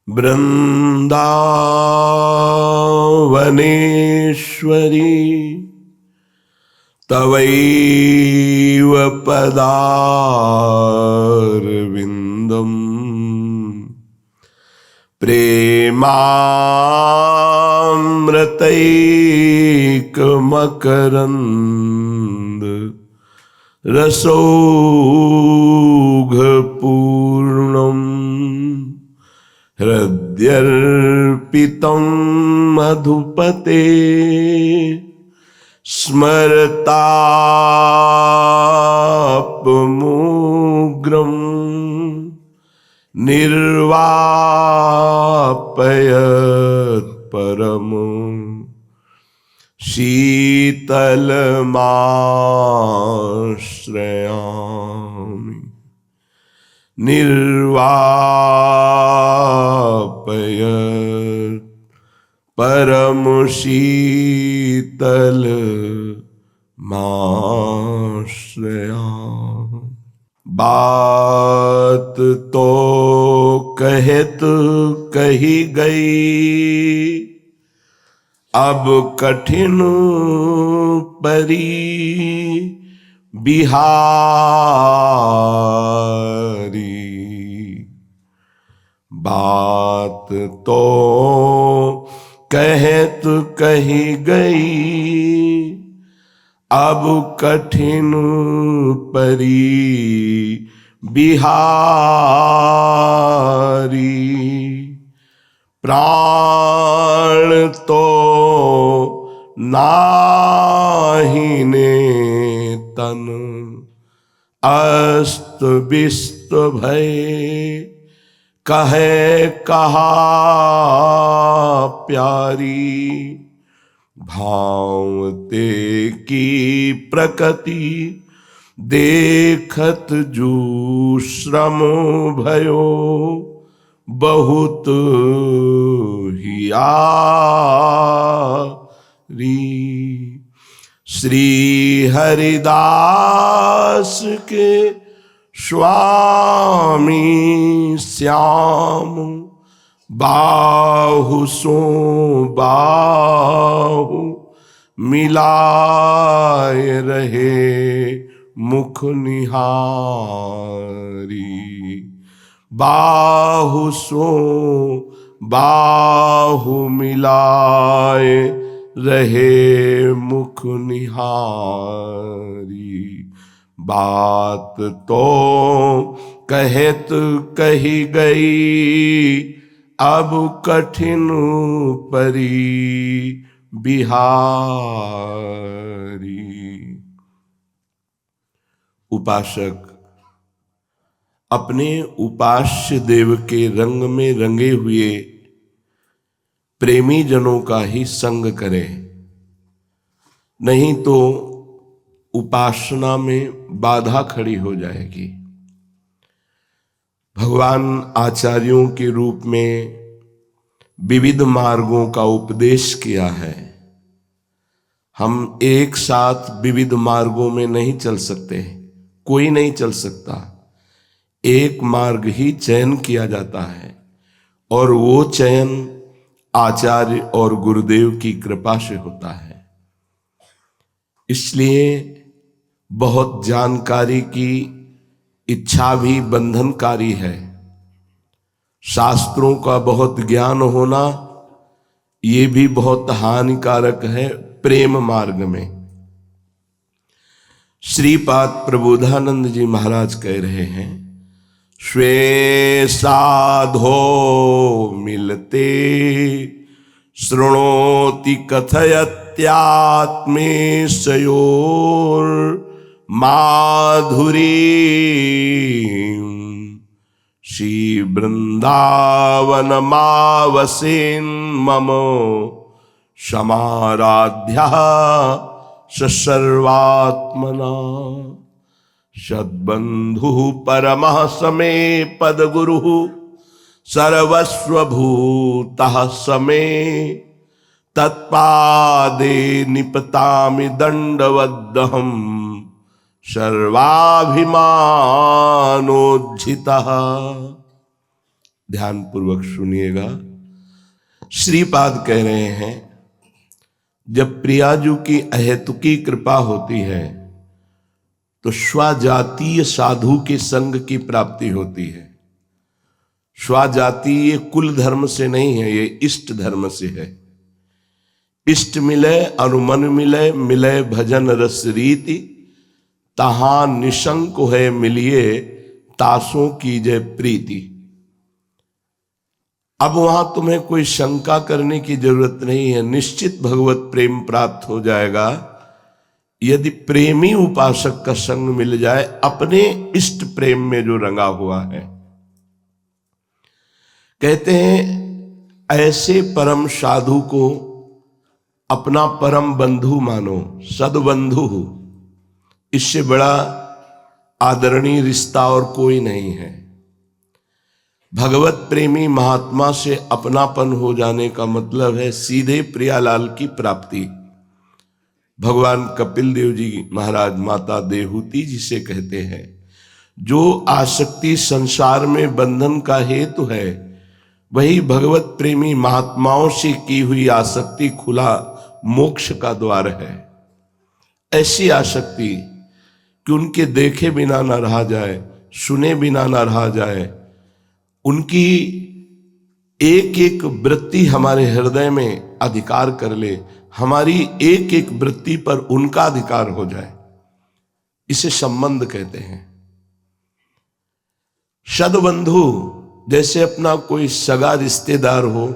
वृन्दावनेश्वरी तवैव पदारविन्दम् प्रेमामृतैकमकरन्द रसौघपूर्णम् हृद्यर्पितं मधुपते स्मरतापमुग्रम् निर्वापयत् परमं शीतलमाश्रयामि निर्वापयत् परम शीतलमाश्रयामि। बात तो कहत कही गई, अब कठिन परी बिहारी। बात तो कहत कही गई, अब कठिन परी बिहारी। प्राण तो नाहिने तन, अस्त विस्त भय कहे कहा प्यारी। भावते की प्रकृति देखत जू श्रम भयो, बहुत हियारी। श्री हरिदास के स्वामी श्याम, बाहु सो बाहु मिलाए रहे मुख निहारी। बाहु सो बाहु मिलाए रहे मुख निहारी। बात तो कहत कही गई, अब कठिन परी बिहारी। उपासक अपने उपास्य देव के रंग में रंगे हुए प्रेमी जनों का ही संग करे, नहीं तो उपासना में बाधा खड़ी हो जाएगी। भगवान आचार्यों के रूप में विविध मार्गों का उपदेश किया है। हम एक साथ विविध मार्गों में नहीं चल सकते, कोई नहीं चल सकता। एक मार्ग ही चयन किया जाता है, और वो चयन आचार्य और गुरुदेव की कृपा से होता है। इसलिए बहुत जानकारी की इच्छा भी बंधनकारी है। शास्त्रों का बहुत ज्ञान होना ये भी बहुत हानिकारक है प्रेम मार्ग में। श्रीपाद प्रबोधानंद जी महाराज कह रहे हैं, स्वे साधो मिलते शृणोति कथयत्यात्मेशयोर माधुरी। श्री वृंदावन मावसेन मम समाराध्या सर्वात्मना। सद्बंधु परमः समे पदगुरु सर्वस्वभूतः समे। तत्पादे निपतामि दंडवद्दहम् सर्वाभिमानोज्झितः। ध्यान पूर्वक सुनिएगा। श्रीपाद कह रहे हैं, जब प्रियाजू की अहेतुकी कृपा होती है तो स्वजातीय साधु के संग की प्राप्ति होती है। स्वजातीय कुल धर्म से नहीं है, ये इष्ट धर्म से है। इष्ट मिले अनुमन मिले, मिले भजन रस रीति, तहां निशंक है मिलिए, तासों की जय प्रीति। अब वहां तुम्हें कोई शंका करने की जरूरत नहीं है, निश्चित भगवत प्रेम प्राप्त हो जाएगा यदि प्रेमी उपासक का संग मिल जाए, अपने इष्ट प्रेम में जो रंगा हुआ है। कहते हैं ऐसे परम साधु को अपना परम बंधु मानो, सदबंधु। इससे बड़ा आदरणीय रिश्ता और कोई नहीं है। भगवत प्रेमी महात्मा से अपनापन हो जाने का मतलब है सीधे प्रियालाल की प्राप्ति। भगवान कपिल देव जी महाराज माता देहूति जिसे कहते हैं, जो आसक्ति संसार में बंधन का हेतु है, वही भगवत प्रेमी महात्माओं से की हुई आसक्ति खुला मोक्ष का द्वार है। ऐसी आसक्ति कि उनके देखे बिना न रहा जाए, सुने बिना न रहा जाए, उनकी एक एक वृत्ति हमारे हृदय में अधिकार कर ले, हमारी एक एक वृत्ति पर उनका अधिकार हो जाए, इसे संबंध कहते हैं। सद्बंधु जैसे अपना कोई सगा रिश्तेदार हो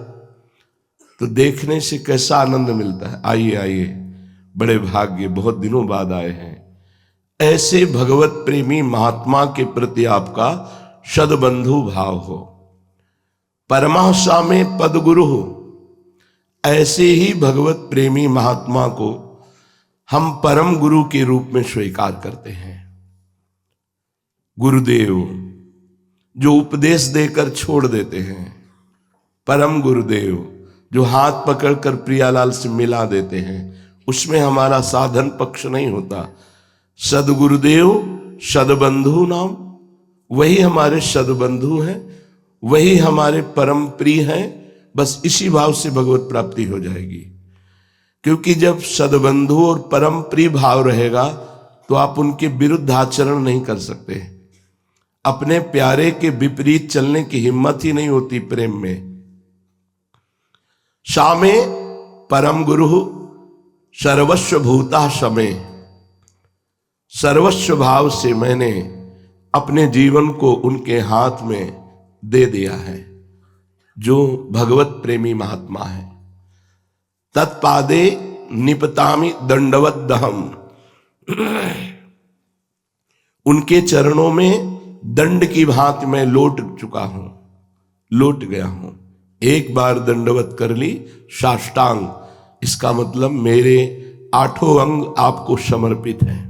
तो देखने से कैसा आनंद मिलता है, आइए आइए, बड़े भाग्य, बहुत दिनों बाद आए हैं। ऐसे भगवत प्रेमी महात्मा के प्रति आपका सद्बंधु भाव हो। परमाहंसा में पदगुरु हो, ऐसे ही भगवत प्रेमी महात्मा को हम परम गुरु के रूप में स्वीकार करते हैं। गुरुदेव जो उपदेश देकर छोड़ देते हैं, परम गुरुदेव जो हाथ पकड़कर प्रियालाल से मिला देते हैं, उसमें हमारा साधन पक्ष नहीं होता। सदगुरुदेव सदबंधु नाम, वही हमारे सदबंधु हैं, वही हमारे परम प्रिय हैं। बस इसी भाव से भगवत प्राप्ति हो जाएगी। क्योंकि जब सदबंधु और परम प्रिय भाव रहेगा तो आप उनके विरुद्ध आचरण नहीं कर सकते। अपने प्यारे के विपरीत चलने की हिम्मत ही नहीं होती प्रेम में। सामे परम गुरु सर्वस्व भूता समे, सर्वस्व भाव से मैंने अपने जीवन को उनके हाथ में दे दिया है, जो भगवत प्रेमी महात्मा है। तत्पादे निपतामि दंडवत दहम, उनके चरणों में दंड की भांति मैं लौट चुका हूं, लौट गया हूं। एक बार दंडवत कर ली, साष्टांग, इसका मतलब मेरे 8 अंग आपको समर्पित हैं।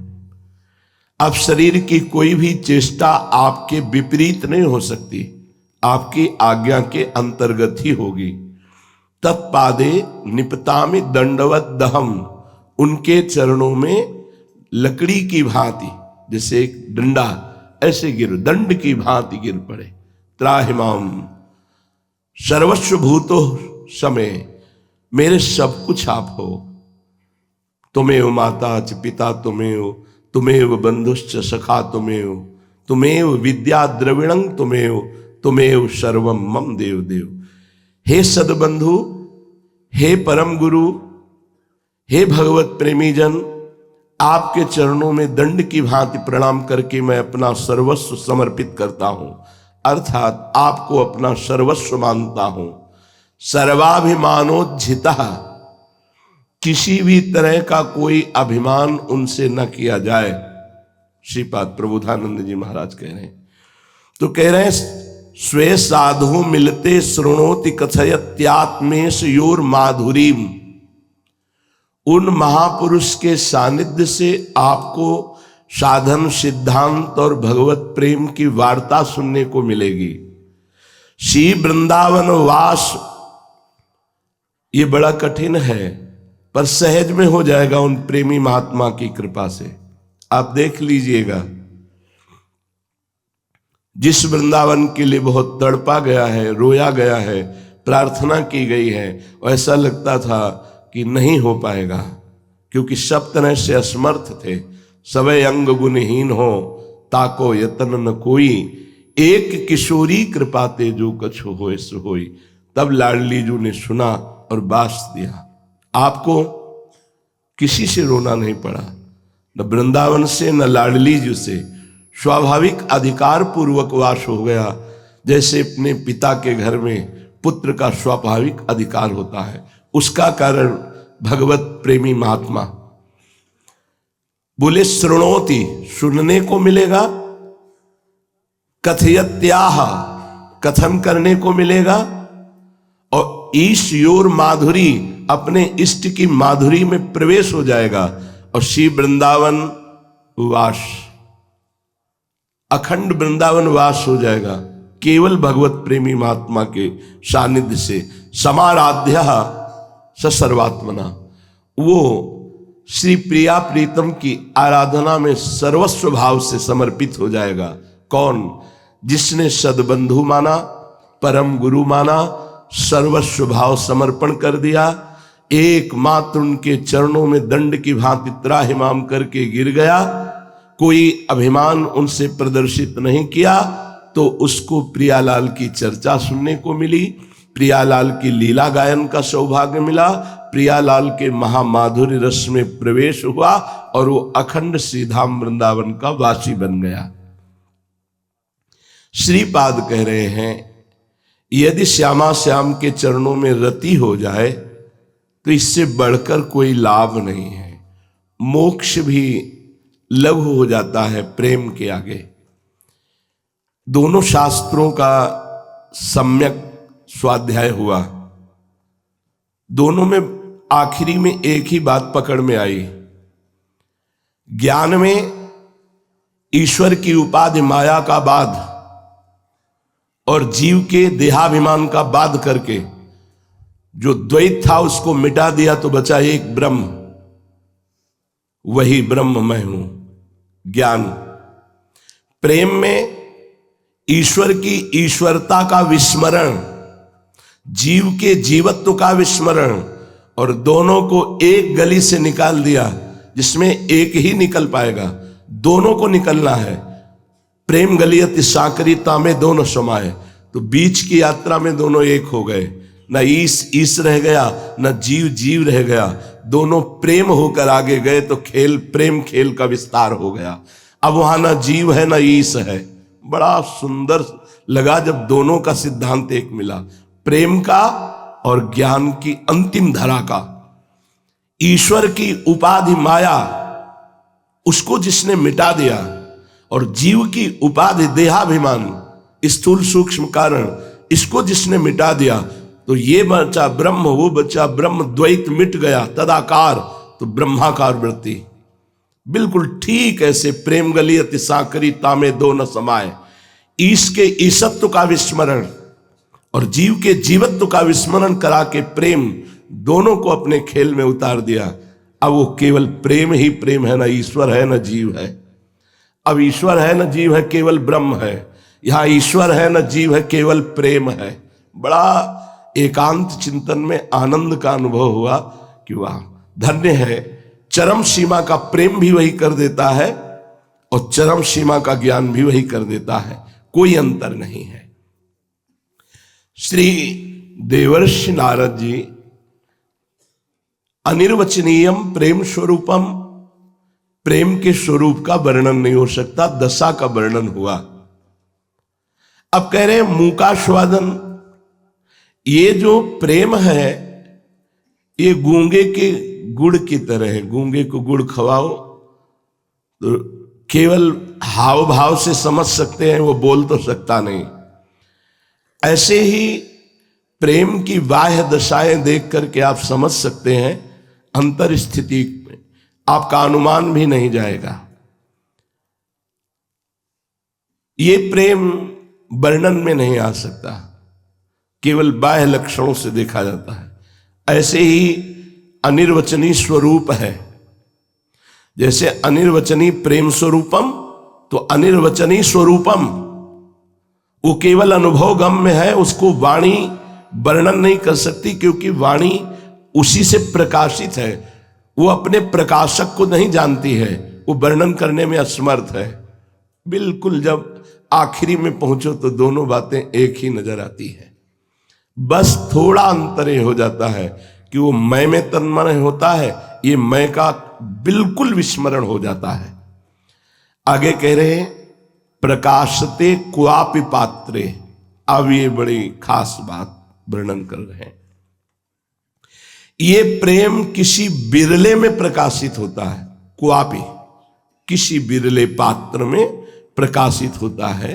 अब शरीर की कोई भी चेष्टा आपके विपरीत नहीं हो सकती, आपकी आज्ञा के अंतर्गत ही होगी। तत्पादे निपतामि दंडवत दहम, उनके चरणों में लकड़ी की भांति, जैसे एक डंडा ऐसे गिर, दंड की भांति गिर पड़े। त्राहिमाम सर्वस्व भूतो समय, मेरे सब कुछ आप हो। तुमेव माता च पिता तुमेव, तुमेव बंधुश्च सखा तुमेव, तुमेव विद्या द्रविणं तुमेव, तुमेव सर्वम मम देव देव। हे सदबंधु, हे परम गुरु, हे भगवत प्रेमी जन, आपके चरणों में दंड की भांति प्रणाम करके मैं अपना सर्वस्व समर्पित करता हूं, अर्थात आपको अपना सर्वस्व मानता हूं। सर्वाभिमानोज्झिता, किसी भी तरह का कोई अभिमान उनसे न किया जाए। श्रीपाद प्रबोधानंद जी महाराज कह रहे हैं, तो कह रहे हैं स्वे साधु मिलते शृणोति कथयत्यात्मेश योर माधुरीम। उन महापुरुष के सानिध्य से आपको साधन सिद्धांत और भगवत प्रेम की वार्ता सुनने को मिलेगी। श्री वृंदावन वास, ये बड़ा कठिन है पर सहज में हो जाएगा उन प्रेमी महात्मा की कृपा से। आप देख लीजिएगा, जिस वृंदावन के लिए बहुत तड़पा गया है, रोया गया है, प्रार्थना की गई है, ऐसा लगता था कि नहीं हो पाएगा, क्योंकि सब तरह से असमर्थ थे। सबे अंग गुणहीन हो, ताको यतन न कोई, एक किशोरी कृपाते जो कछ होए सो होई। तब लाडली जू ने सुना और बास दिया। आपको किसी से रोना नहीं पड़ा, न वृंदावन से न लाडली जी से। स्वाभाविक अधिकार पूर्वक वास हो गया, जैसे अपने पिता के घर में पुत्र का स्वाभाविक अधिकार होता है। उसका कारण भगवत प्रेमी महात्मा बोले श्रृणोति, सुनने को मिलेगा, कथयत्याह, कथन करने को मिलेगा, और ईश योर माधुरी, अपने इष्ट की माधुरी में प्रवेश हो जाएगा। और श्री वृंदावन वास, अखंड वृंदावन वास हो जाएगा केवल भगवत प्रेमी महात्मा के सानिध्य से। समाराध्य स सर्वात्मना, वो श्री प्रिया प्रीतम की आराधना में सर्वस्व भाव से समर्पित हो जाएगा। कौन? जिसने सदबंधु माना, परम गुरु माना, सर्वस्व भाव समर्पण कर दिया, एकमात्र उनके चरणों में दंड की भांति त्राहिमाम करके गिर गया, कोई अभिमान उनसे प्रदर्शित नहीं किया, तो उसको प्रियालाल की चर्चा सुनने को मिली, प्रियालाल की लीला गायन का सौभाग्य मिला, प्रियालाल के महामाधुर्य रस में प्रवेश हुआ और वो अखंड श्रीधाम वृंदावन का वासी बन गया। श्रीपाद कह रहे हैं, यदि श्यामा श्याम के चरणों में रति हो जाए तो इससे बढ़कर कोई लाभ नहीं है। मोक्ष भी लघु हो जाता है प्रेम के आगे। दोनों शास्त्रों का सम्यक स्वाध्याय हुआ, दोनों में आखिरी में एक ही बात पकड़ में आई। ज्ञान में ईश्वर की उपाधि माया का बाध और जीव के देहाभिमान का बाध करके जो द्वैत था उसको मिटा दिया, तो बचा एक ब्रह्म, वही ब्रह्म मैं हूं। ज्ञान। प्रेम में ईश्वर की ईश्वरता का विस्मरण, जीव के जीवत्व का विस्मरण, और दोनों को एक गली से निकाल दिया जिसमें एक ही निकल पाएगा। दोनों को निकलना है। प्रेम गली अति साकरीता में दोनों समाये, तो बीच की यात्रा में दोनों एक हो गए। न ईश रह गया, न जीव रह गया, दोनों प्रेम होकर आगे गए, तो खेल प्रेम खेल का विस्तार हो गया। अब वहां न जीव है न ईश है। बड़ा सुंदर लगा जब दोनों का सिद्धांत एक मिला, प्रेम का और ज्ञान की अंतिम धरा का। ईश्वर की उपाधि माया, उसको जिसने मिटा दिया, और जीव की उपाधि देहाभिमान, स्थूल सूक्ष्म कारण, इसको जिसने मिटा दिया, तो ये बचा ब्रह्म, वो बचा ब्रह्म, द्वैत मिट गया, तदाकार, तो ब्रह्माकार वृत्ति। बिल्कुल ठीक ऐसे प्रेम गली अति साकरी तामे दो न समाये। ईश के ईशत्व का विस्मरण और जीव के जीवत्व का विस्मरण करा के प्रेम दोनों को अपने खेल में उतार दिया। अब वो केवल प्रेम ही प्रेम है, न ईश्वर है न जीव है। अब ईश्वर है न जीव है, केवल ब्रह्म है। यहां ईश्वर है न जीव है, केवल प्रेम है। बड़ा एकांत चिंतन में आनंद का अनुभव हुआ कि वाह, धन्य है। चरम सीमा का प्रेम भी वही कर देता है और चरम सीमा का ज्ञान भी वही कर देता है, कोई अंतर नहीं है। श्री देवर्षि नारद जी अनिर्वचनीयम प्रेम स्वरूपम, प्रेम के स्वरूप का वर्णन नहीं हो सकता, दशा का वर्णन हुआ। अब कह रहे हैं मूकास्वादन, ये जो प्रेम है ये गूंगे के गुड़ की तरह है। गूंगे को गुड़ खवाओ तो केवल हाव भाव से समझ सकते हैं, वो बोल तो सकता नहीं। ऐसे ही प्रेम की बाह्य दशाएं देख करके आप समझ सकते हैं, अंतर स्थिति में आपका अनुमान भी नहीं जाएगा। ये प्रेम वर्णन में नहीं आ सकता, केवल बाह्य लक्षणों से देखा जाता है। ऐसे ही अनिर्वचनीय स्वरूप है। जैसे अनिर्वचनीय प्रेम स्वरूपम, तो अनिर्वचनीय स्वरूपम वो केवल अनुभव गम्य है, उसको वाणी वर्णन नहीं कर सकती, क्योंकि वाणी उसी से प्रकाशित है। वो अपने प्रकाशक को नहीं जानती है, वो वर्णन करने में असमर्थ है। बिल्कुल जब आखिरी में पहुंचो तो दोनों बातें एक ही नजर आती है। बस थोड़ा अंतर हो जाता है कि वो मैं में तन्मय होता है, ये मैं का बिल्कुल विस्मरण हो जाता है। आगे कह रहे हैं प्रकाशते क्वापि पात्रे। अब ये बड़ी खास बात वर्णन कर रहे हैं। ये प्रेम किसी बिरले में प्रकाशित होता है, क्वापि किसी बिरले पात्र में प्रकाशित होता है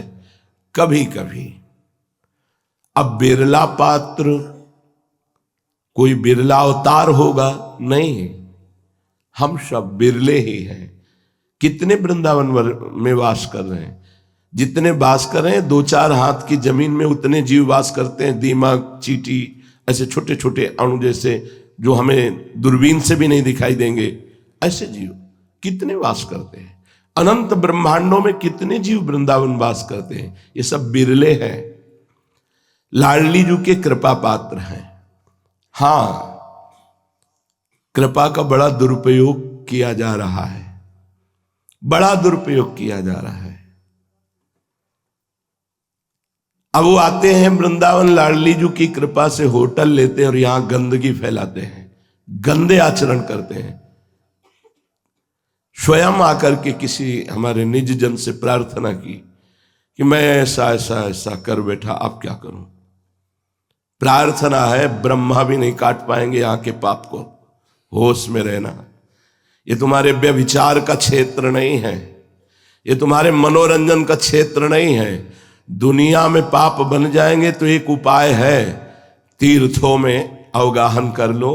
कभी कभी। अब बिरला पात्र कोई बिरला अवतार होगा नहीं, हम सब बिरले ही हैं। कितने वृंदावन में वास कर रहे हैं, जितने वास कर रहे हैं 2-4 हाथ की जमीन में उतने जीव वास करते हैं। दीमक, चींटी, ऐसे छोटे छोटे अणु जैसे जो हमें दूरबीन से भी नहीं दिखाई देंगे, ऐसे जीव कितने वास करते हैं। अनंत ब्रह्मांडों में कितने जीव वृंदावन वास करते हैं, ये सब बिरले हैं। लाडली जी के कृपा पात्र हैं। हां, कृपा का बड़ा दुरुपयोग किया जा रहा है, बड़ा दुरुपयोग किया जा रहा है। अब वो आते हैं वृंदावन, लाडली जी की कृपा से होटल लेते हैं और यहां गंदगी फैलाते हैं, गंदे आचरण करते हैं। स्वयं आकर के किसी हमारे निज जन से प्रार्थना की कि मैं ऐसा ऐसा ऐसा कर बैठा, अब क्या करूं। प्रार्थना है, ब्रह्मा भी नहीं काट पाएंगे यहाँ के पाप को। होश में रहना, ये तुम्हारे व्यभिचार का क्षेत्र नहीं है, ये तुम्हारे मनोरंजन का क्षेत्र नहीं है। दुनिया में पाप बन जाएंगे तो एक उपाय है, तीर्थों में अवगाहन कर लो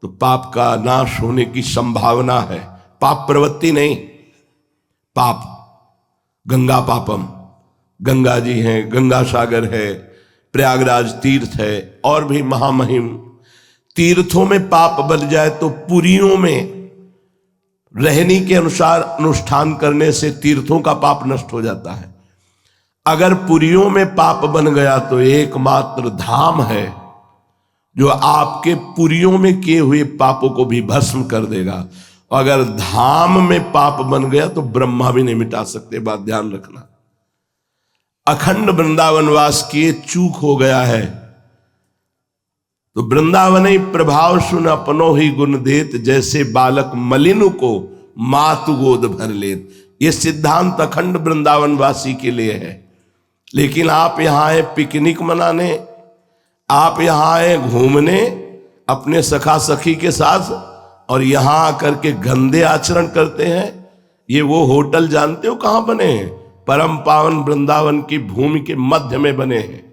तो पाप का नाश होने की संभावना है। पाप प्रवृत्ति नहीं, पाप गंगा पापम, गंगा जी हैं, गंगा सागर है, प्रयागराज तीर्थ है, और भी महामहिम तीर्थों में पाप बन जाए तो पुरियों में रहने के अनुसार अनुष्ठान करने से तीर्थों का पाप नष्ट हो जाता है। अगर पुरियों में पाप बन गया तो एकमात्र धाम है जो आपके पुरियों में किए हुए पापों को भी भस्म कर देगा। अगर धाम में पाप बन गया तो ब्रह्मा भी नहीं मिटा सकते, बात ध्यान रखना। अखंड वृंदावन वास किए चूक हो गया है तो वृंदावन ही प्रभाव सुन अपनो ही गुण देत, जैसे बालक मलिन को मातु गोद भर लेत। ये सिद्धांत अखंड वृंदावन वासी के लिए है। लेकिन आप यहां आए पिकनिक मनाने, आप यहां आए घूमने अपने सखा सखी के साथ, और यहां आकर के गंदे आचरण करते हैं। ये वो होटल जानते हो कहां बने हैं? परम पावन वृंदावन की भूमि के मध्य में बने हैं।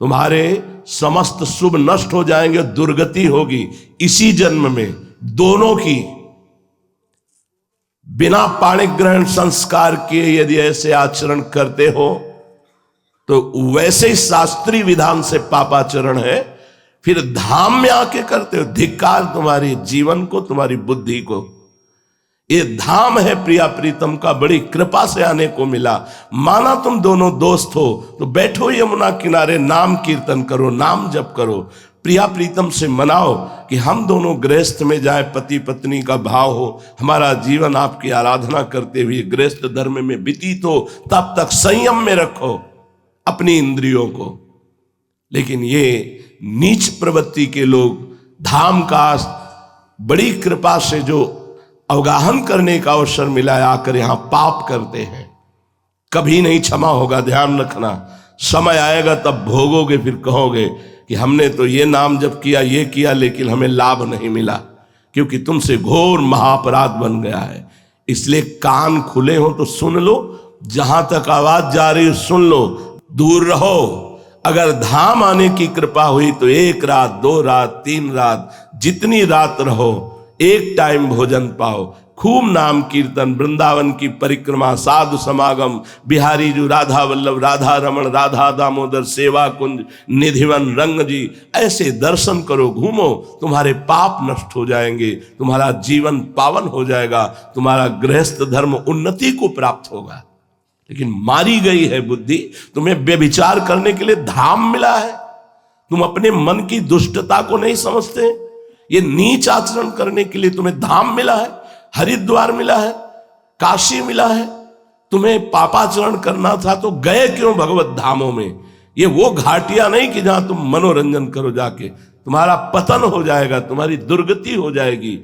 तुम्हारे समस्त शुभ नष्ट हो जाएंगे, दुर्गति होगी इसी जन्म में, दोनों की। बिना पाणिग्रहण संस्कार किए यदि ऐसे आचरण करते हो तो वैसे ही शास्त्रीय विधान से पापाचरण है, फिर धाम में आके करते हो। धिक्कार तुम्हारे जीवन को, तुम्हारी बुद्धि को। ये धाम है प्रिया प्रीतम का, बड़ी कृपा से आने को मिला। माना तुम दोनों दोस्त हो तो बैठो यमुना किनारे, नाम कीर्तन करो, नाम जप करो, प्रिया प्रीतम से मनाओ कि हम दोनों गृहस्थ में जाए, पति पत्नी का भाव हो, हमारा जीवन आपकी आराधना करते हुए गृहस्थ धर्म में व्यतीत हो। तब तक संयम में रखो अपनी इंद्रियों को। लेकिन ये नीच प्रवृत्ति के लोग धाम का बड़ी कृपा से जो अवगाहन करने का अवसर मिला है, आकर यहां पाप करते हैं। कभी नहीं क्षमा होगा, ध्यान रखना। समय आएगा तब भोगोगे, फिर कहोगे कि हमने तो ये नाम जप किया, ये किया, लेकिन हमें लाभ नहीं मिला, क्योंकि तुमसे घोर महापराध बन गया है। इसलिए कान खुले हो तो सुन लो, जहां तक आवाज जा रही है सुन लो, दूर रहो। अगर धाम आने की कृपा हुई तो 1 रात, 2 रात, 3 रात, जितनी रात रहो, एक टाइम भोजन पाओ, खूब नाम कीर्तन, वृंदावन की परिक्रमा, साधु समागम, बिहारी जी, राधा वल्लभ, राधा रमण, राधा दामोदर, सेवा कुंज, निधिवन, रंग जी, ऐसे दर्शन करो, घूमो। तुम्हारे पाप नष्ट हो जाएंगे, तुम्हारा जीवन पावन हो जाएगा, तुम्हारा गृहस्थ धर्म उन्नति को प्राप्त होगा। लेकिन मारी गई है बुद्धि। तुम्हें व्यभिचार करने के लिए धाम मिला है, तुम अपने मन की दुष्टता को नहीं समझते। ये नीच आचरण करने के लिए तुम्हें धाम मिला है, हरिद्वार मिला है, काशी मिला है। तुम्हें पापाचरण करना था तो गए क्यों भगवत धामों में? ये वो घाटियां नहीं कि जहां तुम मनोरंजन करो जाके, तुम्हारा पतन हो जाएगा, तुम्हारी दुर्गति हो जाएगी।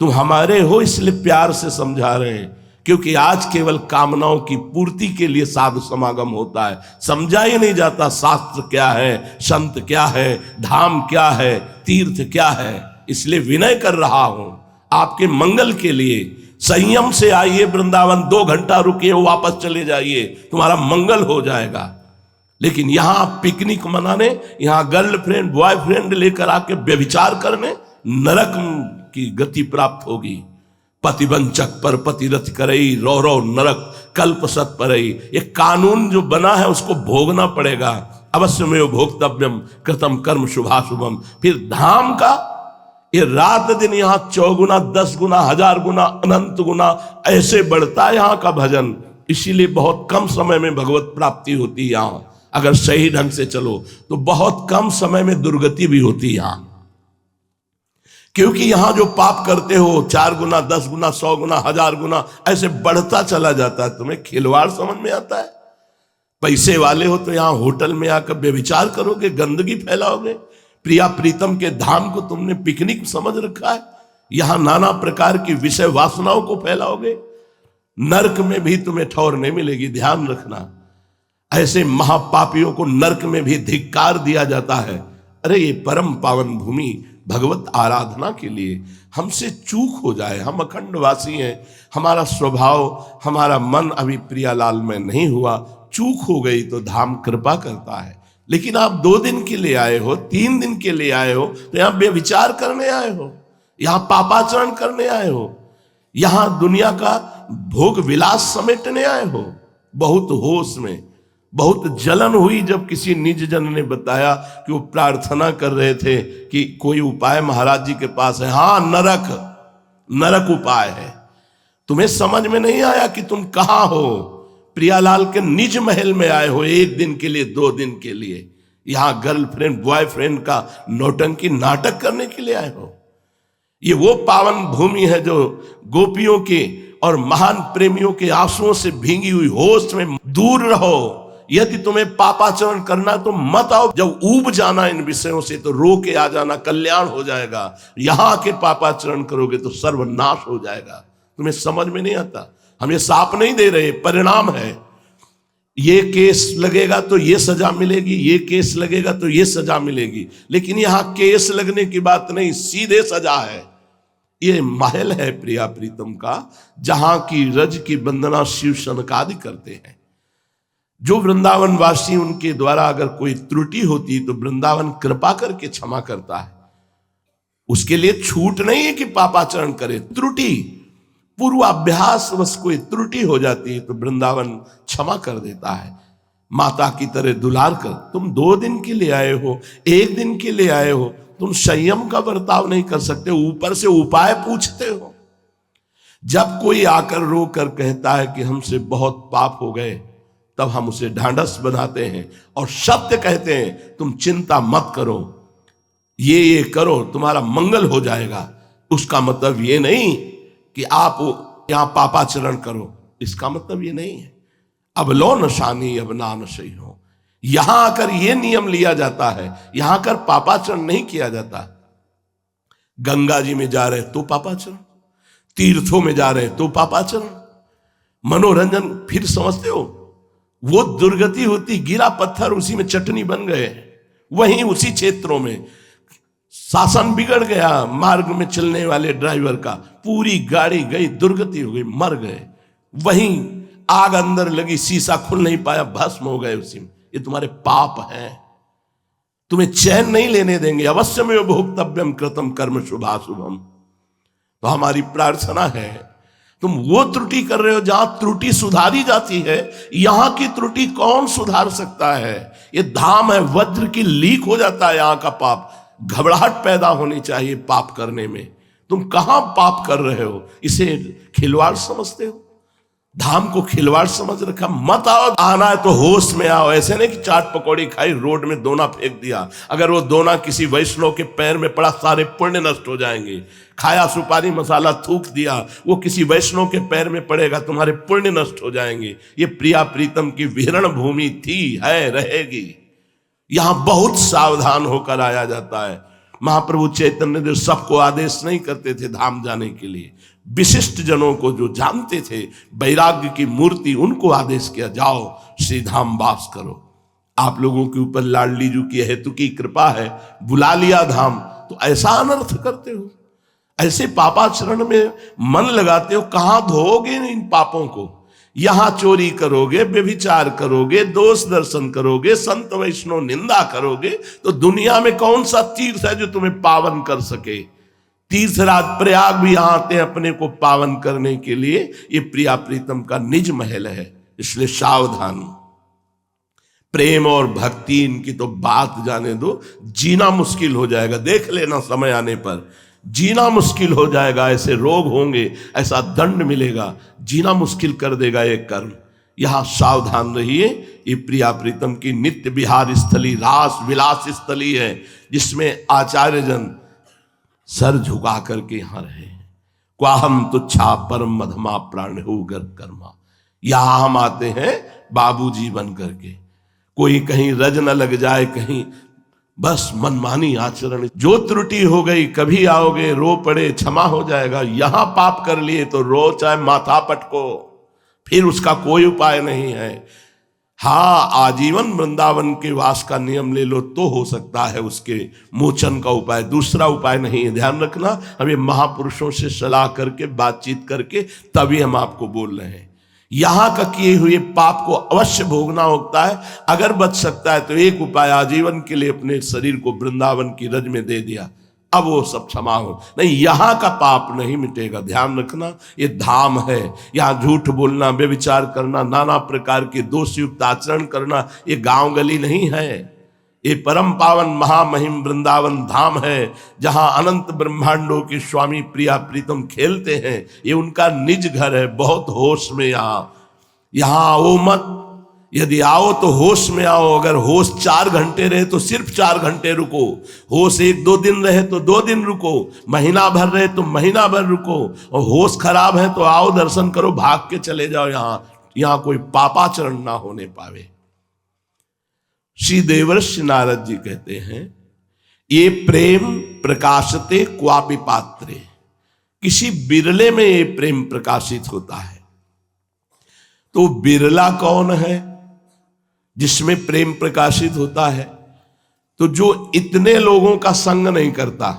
तुम हमारे हो इसलिए प्यार से समझा रहे हैं, क्योंकि आज केवल कामनाओं की पूर्ति के लिए साधु समागम होता है। समझा ही नहीं जाता शास्त्र क्या है, संत क्या है, धाम क्या है, तीर्थ क्या है। इसलिए विनय कर रहा हूं आपके मंगल के लिए, संयम से आइए वृंदावन, 2 घंटा रुकिए, वापस चले जाइए, तुम्हारा मंगल हो जाएगा। लेकिन यहां पिकनिक मनाने, यहां गर्लफ्रेंड बॉयफ्रेंड लेकर आके व्यभिचार करने, नरक की गति प्राप्त होगी। पतिवंचक पर पतिरथ करई, रो रो नरक कल्प सत परई। ये कानून जो बना है उसको भोगना पड़ेगा। अवश्य में भोक्तव्यम कृतम कर्म शुभाशुभम। फिर धाम का ये रात दिन यहां 4 गुना, 10 गुना, 1000 गुना, अनंत गुना ऐसे बढ़ता है यहां का भजन। इसीलिए बहुत कम समय में भगवत प्राप्ति होती है यहां। अगर सही ढंग से चलो तो बहुत कम समय में दुर्गति भी होती है यहां, क्योंकि यहां जो पाप करते हो 4 गुना, 10 गुना, 100 गुना, 1000 गुना ऐसे बढ़ता चला जाता है। तुम्हें खिलवाड़ समझ में आता है? पैसे वाले हो तो यहां होटल में आकर व्यभिचार करोगे, गंदगी फैलाओगे। प्रिया प्रीतम के धाम को तुमने पिकनिक समझ रखा है, यहां नाना प्रकार की विषय वासनाओं को फैलाओगे। नरक में भी तुम्हें ठौर नहीं मिलेगी, ध्यान रखना। ऐसे महापापियों को नरक में भी धिक्कार दिया जाता है। अरे ये परम पावन भूमि भगवत आराधना के लिए हमसे चूक हो जाए, हम अखंड वासी हैं, हमारा स्वभाव, हमारा मन अभी प्रियालाल में नहीं हुआ, चूक हो गई तो धाम कृपा करता है। लेकिन आप 2 दिन के लिए आए हो, 3 दिन के लिए आए हो, तो यहां बेविचार करने आए हो, यहां पापाचरण करने आए हो, यहां दुनिया का भोग विलास समेटने आए हो। बहुत होश में, बहुत जलन हुई जब किसी निज जन ने बताया कि वो प्रार्थना कर रहे थे कि कोई उपाय महाराज जी के पास है। हाँ, नरक उपाय है। तुम्हें समझ में नहीं आया कि तुम कहां हो? प्रियालाल के निज महल में आए हो 1 दिन के लिए, 2 दिन के लिए। यहां गर्लफ्रेंड बॉयफ्रेंड का नौटंकी नाटक करने के लिए आए हो। ये वो पावन भूमि है जो गोपियों के और महान प्रेमियों के आंसुओं से भींगी हुई होश में दूर रहो। यदि तुम्हें पापाचरण करना तो मत आओ। जब ऊब जाना इन विषयों से तो रो के आ जाना, कल्याण हो जाएगा। यहां आके पापाचरण करोगे तो सर्वनाश हो जाएगा। तुम्हें समझ में नहीं आता। हम ये साप नहीं दे रहे, परिणाम है। ये केस लगेगा तो ये सजा मिलेगी, ये केस लगेगा तो ये सजा मिलेगी। लेकिन यहां केस लगने की बात नहीं, सीधे सजा है। ये महल है प्रिया प्रीतम का, जहां की रज की वंदना शिव सनकादि करते हैं। जो वृंदावन वासी, उनके द्वारा अगर कोई त्रुटि होती तो वृंदावन कृपा करके क्षमा करता है। उसके लिए छूट नहीं है कि पापाचरण करे। त्रुटि, पूर्वाभ्यास बस कोई त्रुटि हो जाती है तो वृंदावन क्षमा कर देता है, माता की तरह दुलार कर। तुम 2 दिन के लिए आए हो, 1 दिन के लिए आए हो, तुम संयम का बर्ताव नहीं कर सकते, ऊपर से उपाय पूछते हो। जब कोई आकर रो कर कहता है कि हमसे बहुत पाप हो गए, तब हम उसे ढांढस बनाते हैं और सत्य कहते हैं, तुम चिंता मत करो, ये करो, तुम्हारा मंगल हो जाएगा। उसका मतलब ये नहीं कि आप यहां पापाचरण करो, इसका मतलब ये नहीं है। अब लो नशानी अब ना नशई हो। यहां आकर यह नियम लिया जाता है, यहां आकर पापाचरण नहीं किया जाता। गंगा जी में जा रहे तो पापाचरण, तीर्थों में जा रहे तो पापाचरण, मनोरंजन। फिर समझते हो वो दुर्गति होती, गिरा पत्थर उसी में चटनी बन गए। वहीं उसी क्षेत्रों में शासन बिगड़ गया, मार्ग में चलने वाले ड्राइवर का, पूरी गाड़ी गई, दुर्गति हो गई, मर गए। वहीं आग अंदर लगी, शीशा खुल नहीं पाया, भस्म हो गए उसी में। ये तुम्हारे पाप हैं, तुम्हें चैन नहीं लेने देंगे। अवश्य में भोक्तव्यम कृतम कर्म शुभाशुभम। तो हमारी प्रार्थना है, तुम वो त्रुटि कर रहे हो जहां त्रुटि सुधारी जाती है। यहां की त्रुटि कौन सुधार सकता है? ये धाम है, वज्र की लीक हो जाता है यहां का पाप। घबराहट पैदा होनी चाहिए पाप करने में। तुम कहां पाप कर रहे हो? इसे खिलवाड़ समझते हो? धाम को खिलवाड़ समझ रखा। मत आओ, आना है तो होश में आओ। ऐसे नहीं कि चाट पकौड़ी खाई, रोड में दोना फेंक दिया, अगर वो दोना किसी वैष्णव के पैर में पड़ा सारे पुण्य नष्ट हो जाएंगे। खाया सुपारी मसाला थूक दिया, वो किसी वैष्णव के पैर में पड़ेगा, तुम्हारे पुण्य नष्ट हो जाएंगे। ये प्रिया प्रीतम की विहरण भूमि थी, है, रहेगी। यहां बहुत सावधान होकर आया जाता है। महाप्रभु चैतन्य देव सबको आदेश नहीं करते थे धाम जाने के लिए, विशिष्ट जनों को जो जानते थे वैराग्य की मूर्ति, उनको आदेश किया, जाओ श्री धाम वास करो। आप लोगों के ऊपर लाडली जू की हेतु की कृपा है, बुला लिया धाम, तो ऐसा अनर्थ करते हो, ऐसे पापाचरण में मन लगाते हो, कहां धोओगे इन पापों को? यहां चोरी करोगे, व्यभिचार करोगे, दोष दर्शन करोगे, संत वैष्णव निंदा करोगे, तो दुनिया में कौन सा तीर्थ है जो तुम्हें पावन कर सके? तीर्थराज प्रयाग भी यहां आते हैं अपने को पावन करने के लिए। ये प्रिया प्रीतम का निज महल है, इसलिए सावधान। प्रेम और भक्ति इनकी तो बात जाने दो, जीना मुश्किल हो जाएगा। देख लेना समय आने पर, जीना मुश्किल हो जाएगा। ऐसे रोग होंगे, ऐसा दंड मिलेगा, जीना मुश्किल कर देगा ये कर्म। यहां सावधान रहिए। ये प्रिया प्रीतम की नित्य विहार स्थली, रास विलास स्थली है, जिसमें आचार्य जन सर झुका करके यहां रहे। क्वाहम तुच्छा परम मधमा प्राण हो गर कर्मा। यहां हम आते हैं बाबूजी बन करके, कोई कहीं रज न लग जाए, कहीं बस मनमानी आचरण। जो त्रुटि हो गई, कभी आओगे रो पड़े, क्षमा हो जाएगा। यहां पाप कर लिए तो रो चाहे माथा पटको, फिर उसका कोई उपाय नहीं है। हाँ, आजीवन वृंदावन के वास का नियम ले लो तो हो सकता है उसके मोचन का उपाय, दूसरा उपाय नहीं है। ध्यान रखना, हमें महापुरुषों से सलाह करके बातचीत करके तभी हम आपको बोल रहे हैं। यहां का किए हुए पाप को अवश्य भोगना होता है। अगर बच सकता है तो एक उपाय, आजीवन के लिए अपने शरीर को वृंदावन की रज में दे दिया, अब वो सब क्षमा हो। नहीं, यहां का पाप नहीं मिटेगा। ध्यान रखना, ये धाम है। यहां झूठ बोलना, व्यभिचार करना, नाना प्रकार के दोषयुक्त आचरण करना, ये गांव गली नहीं है। ये परम पावन महामहिम वृंदावन धाम है, जहां अनंत ब्रह्मांडों के स्वामी प्रिया प्रीतम खेलते हैं। ये उनका निज घर है। बहुत होश में यहां आओ मत। यदि आओ तो होश में आओ। अगर होश 4 घंटे रहे तो सिर्फ 4 घंटे रुको, होश 1-2 दिन रहे तो 2 दिन रुको, महीना भर रहे तो महीना भर रुको, और होश खराब है तो आओ दर्शन करो, भाग के चले जाओ। यहां कोई पापाचरण ना होने पावे। श्री देवर्षि नारद जी कहते हैं, ये प्रेम प्रकाशते क्वापि पात्रे। किसी बिरले में ये प्रेम प्रकाशित होता है। तो बिरला कौन है जिसमें प्रेम प्रकाशित होता है? तो जो इतने लोगों का संग नहीं करता।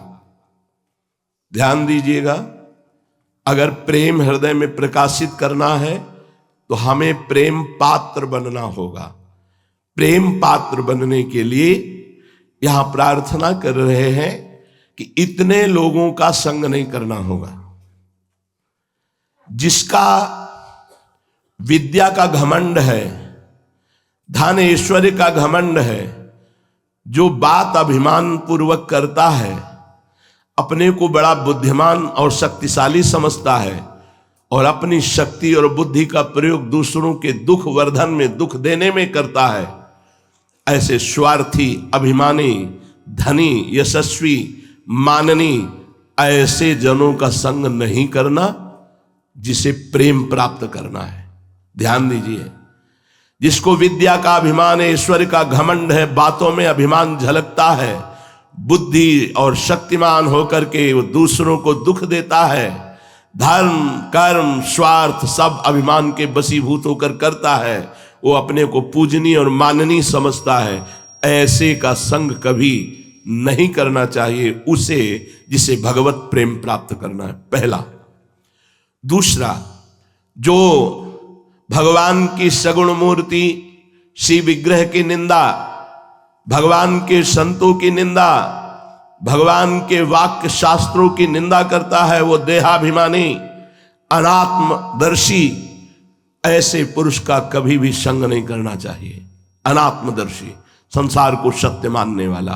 ध्यान दीजिएगा, अगर प्रेम हृदय में प्रकाशित करना है तो हमें प्रेम पात्र बनना होगा। प्रेम पात्र बनने के लिए यहां प्रार्थना कर रहे हैं कि इतने लोगों का संग नहीं करना होगा। जिसका विद्या का घमंड है, धन ऐश्वर्य का घमंड है, जो बात अभिमान पूर्वक करता है, अपने को बड़ा बुद्धिमान और शक्तिशाली समझता है, और अपनी शक्ति और बुद्धि का प्रयोग दूसरों के दुख वर्धन में, दुख देने में करता है, ऐसे स्वार्थी, अभिमानी, धनी, यशस्वी, माननी, ऐसे जनों का संग नहीं करना जिसे प्रेम प्राप्त करना है। ध्यान दीजिए, जिसको विद्या का अभिमान है, ईश्वर का घमंड है, बातों में अभिमान झलकता है, बुद्धि और शक्तिमान होकर के वो दूसरों को दुख देता है, धर्म, कर्म, स्वार्थ सब अभिमान के वशीभूत होकर करता है, वो अपने को पूजनीय और माननीय समझता है, ऐसे का संग कभी नहीं करना चाहिए उसे, जिसे भगवत प्रेम प्राप्त करना है, पहला। दूसरा, जो भगवान की सगुण मूर्ति श्री विग्रह की निंदा, भगवान के संतों की निंदा, भगवान के वाक्य शास्त्रों की निंदा करता है, वो देहाभिमानी, अनात्मदर्शी, ऐसे पुरुष का कभी भी संग नहीं करना चाहिए। अनात्मदर्शी, संसार को सत्य मानने वाला।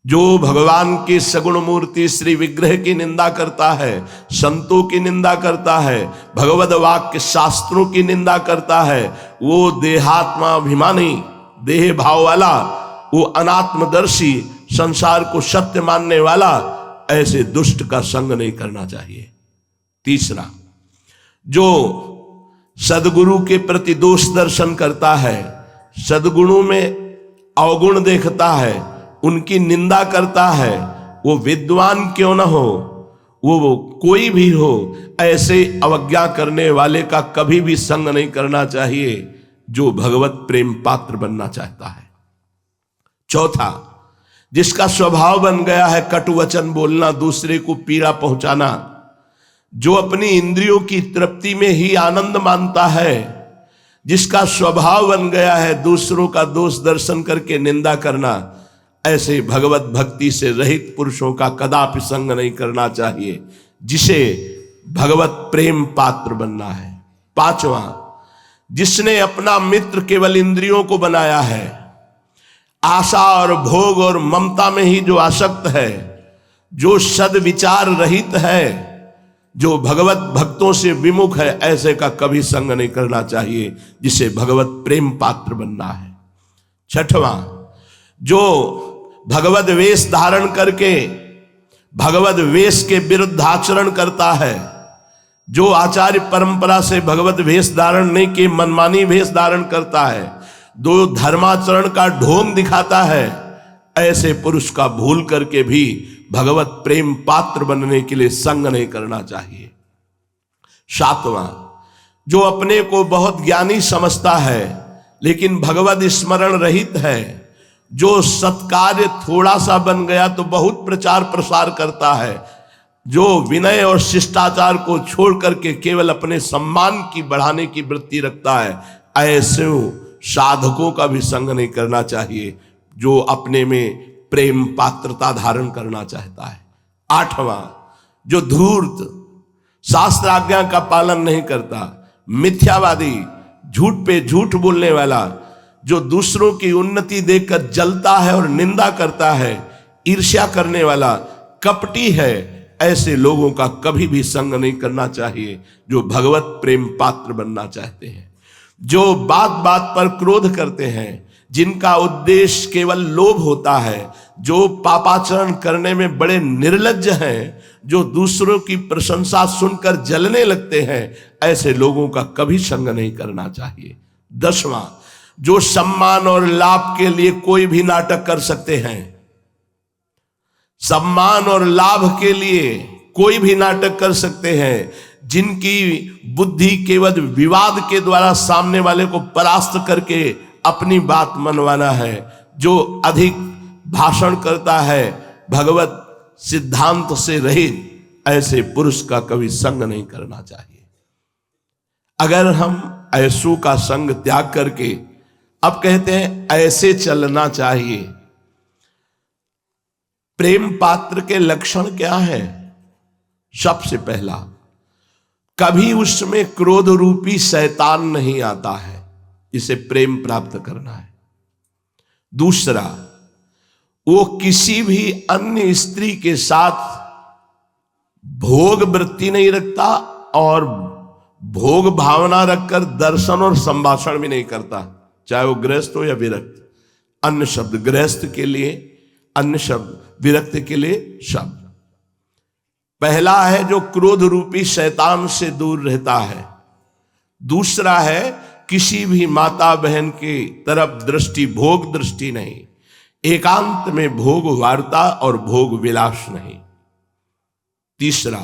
जो भगवान की सगुण मूर्ति श्री विग्रह की निंदा करता है, संतों की निंदा करता है, भगवद वाक्य शास्त्रों की निंदा करता है, वो देहात्मा अभिमानी, देह भाव वाला, वो अनात्मदर्शी, संसार को सत्य मानने वाला, ऐसे दुष्ट का संग नहीं करना चाहिए। तीसरा, जो सदगुरु के प्रति दोष दर्शन करता है, सदगुणों में अवगुण देखता है, उनकी निंदा करता है, वो विद्वान क्यों न हो, वो कोई भी हो, ऐसे अवज्ञा करने वाले का कभी भी संग नहीं करना चाहिए जो भगवत प्रेम पात्र बनना चाहता है। चौथा, जिसका स्वभाव बन गया है कटु वचन बोलना, दूसरे को पीड़ा पहुंचाना, जो अपनी इंद्रियों की तृप्ति में ही आनंद मानता है, जिसका स्वभाव बन गया है दूसरों का दोष दर्शन करके निंदा करना, ऐसे भगवत भक्ति से रहित पुरुषों का कदापि संग नहीं करना चाहिए, जिसे भगवत प्रेम पात्र बनना है। पांचवा, जिसने अपना मित्र केवल इंद्रियों को बनाया है, आशा और भोग और ममता में ही जो आसक्त है, जो सद्विचार रहित है, जो भगवत भक्तों से विमुख है, ऐसे का कभी संग नहीं करना चाहिए, जिसे भगवत प्रेम पात्र बनना है। छठवां, जो भगवत वेश धारण करके भगवत वेश के विरुद्ध आचरण करता है, जो आचार्य परंपरा से भगवत वेश धारण नहीं किए मनमानी वेश धारण करता है, जो धर्माचरण का ढोंग दिखाता है, ऐसे पुरुष का भूल करके भी भगवत प्रेम पात्र बनने के लिए संग नहीं करना चाहिए। सातवां, जो अपने को बहुत ज्ञानी समझता है लेकिन भगवत स्मरण रहित है, जो सत्कार्य थोड़ा सा बन गया तो बहुत प्रचार प्रसार करता है, जो विनय और शिष्टाचार को छोड़ करके केवल अपने सम्मान की बढ़ाने की वृत्ति रखता है, ऐसे साधकों का भी संग नहीं करना चाहिए जो अपने में प्रेम पात्रता धारण करना चाहता है। आठवां, जो धूर्त, शास्त्र आज्ञा का पालन नहीं करता, मिथ्यावादी, झूठ पे झूठ बोलने वाला, जो दूसरों की उन्नति देखकर जलता है और निंदा करता है, ईर्ष्या करने वाला, कपटी है, ऐसे लोगों का कभी भी संग नहीं करना चाहिए जो भगवत प्रेम पात्र बनना चाहते हैं। जो बात बात पर क्रोध करते हैं, जिनका उद्देश्य केवल लोभ होता है, जो पापाचरण करने में बड़े निर्लज्ज हैं, जो दूसरों की प्रशंसा सुनकर जलने लगते हैं, ऐसे लोगों का कभी संग नहीं करना चाहिए। 10वां, जो सम्मान और लाभ के लिए कोई भी नाटक कर सकते हैं, सम्मान और लाभ के लिए कोई भी नाटक कर सकते हैं, जिनकी बुद्धि केवल विवाद के द्वारा सामने वाले को परास्त करके अपनी बात मनवाना है, जो अधिक भाषण करता है, भगवत सिद्धांत से रहित, ऐसे पुरुष का कभी संग नहीं करना चाहिए। अगर हम ऐसों का संग त्याग करके अब कहते हैं ऐसे चलना चाहिए, प्रेम पात्र के लक्षण क्या है? सबसे पहला, कभी उसमें क्रोध रूपी शैतान नहीं आता है, इसे प्रेम प्राप्त करना है। दूसरा, वो किसी भी अन्य स्त्री के साथ भोग वृत्ति नहीं रखता और भोग भावना रखकर दर्शन और संभाषण भी नहीं करता, चाहे वो गृहस्थ हो या विरक्त। अन्य शब्द गृहस्थ के लिए, अन्य शब्द विरक्त के लिए शब्द। पहला है जो क्रोध रूपी शैतान से दूर रहता है। दूसरा है किसी भी माता बहन की तरफ दृष्टि, भोग दृष्टि नहीं, एकांत में भोग वार्ता और भोग विलास नहीं। तीसरा,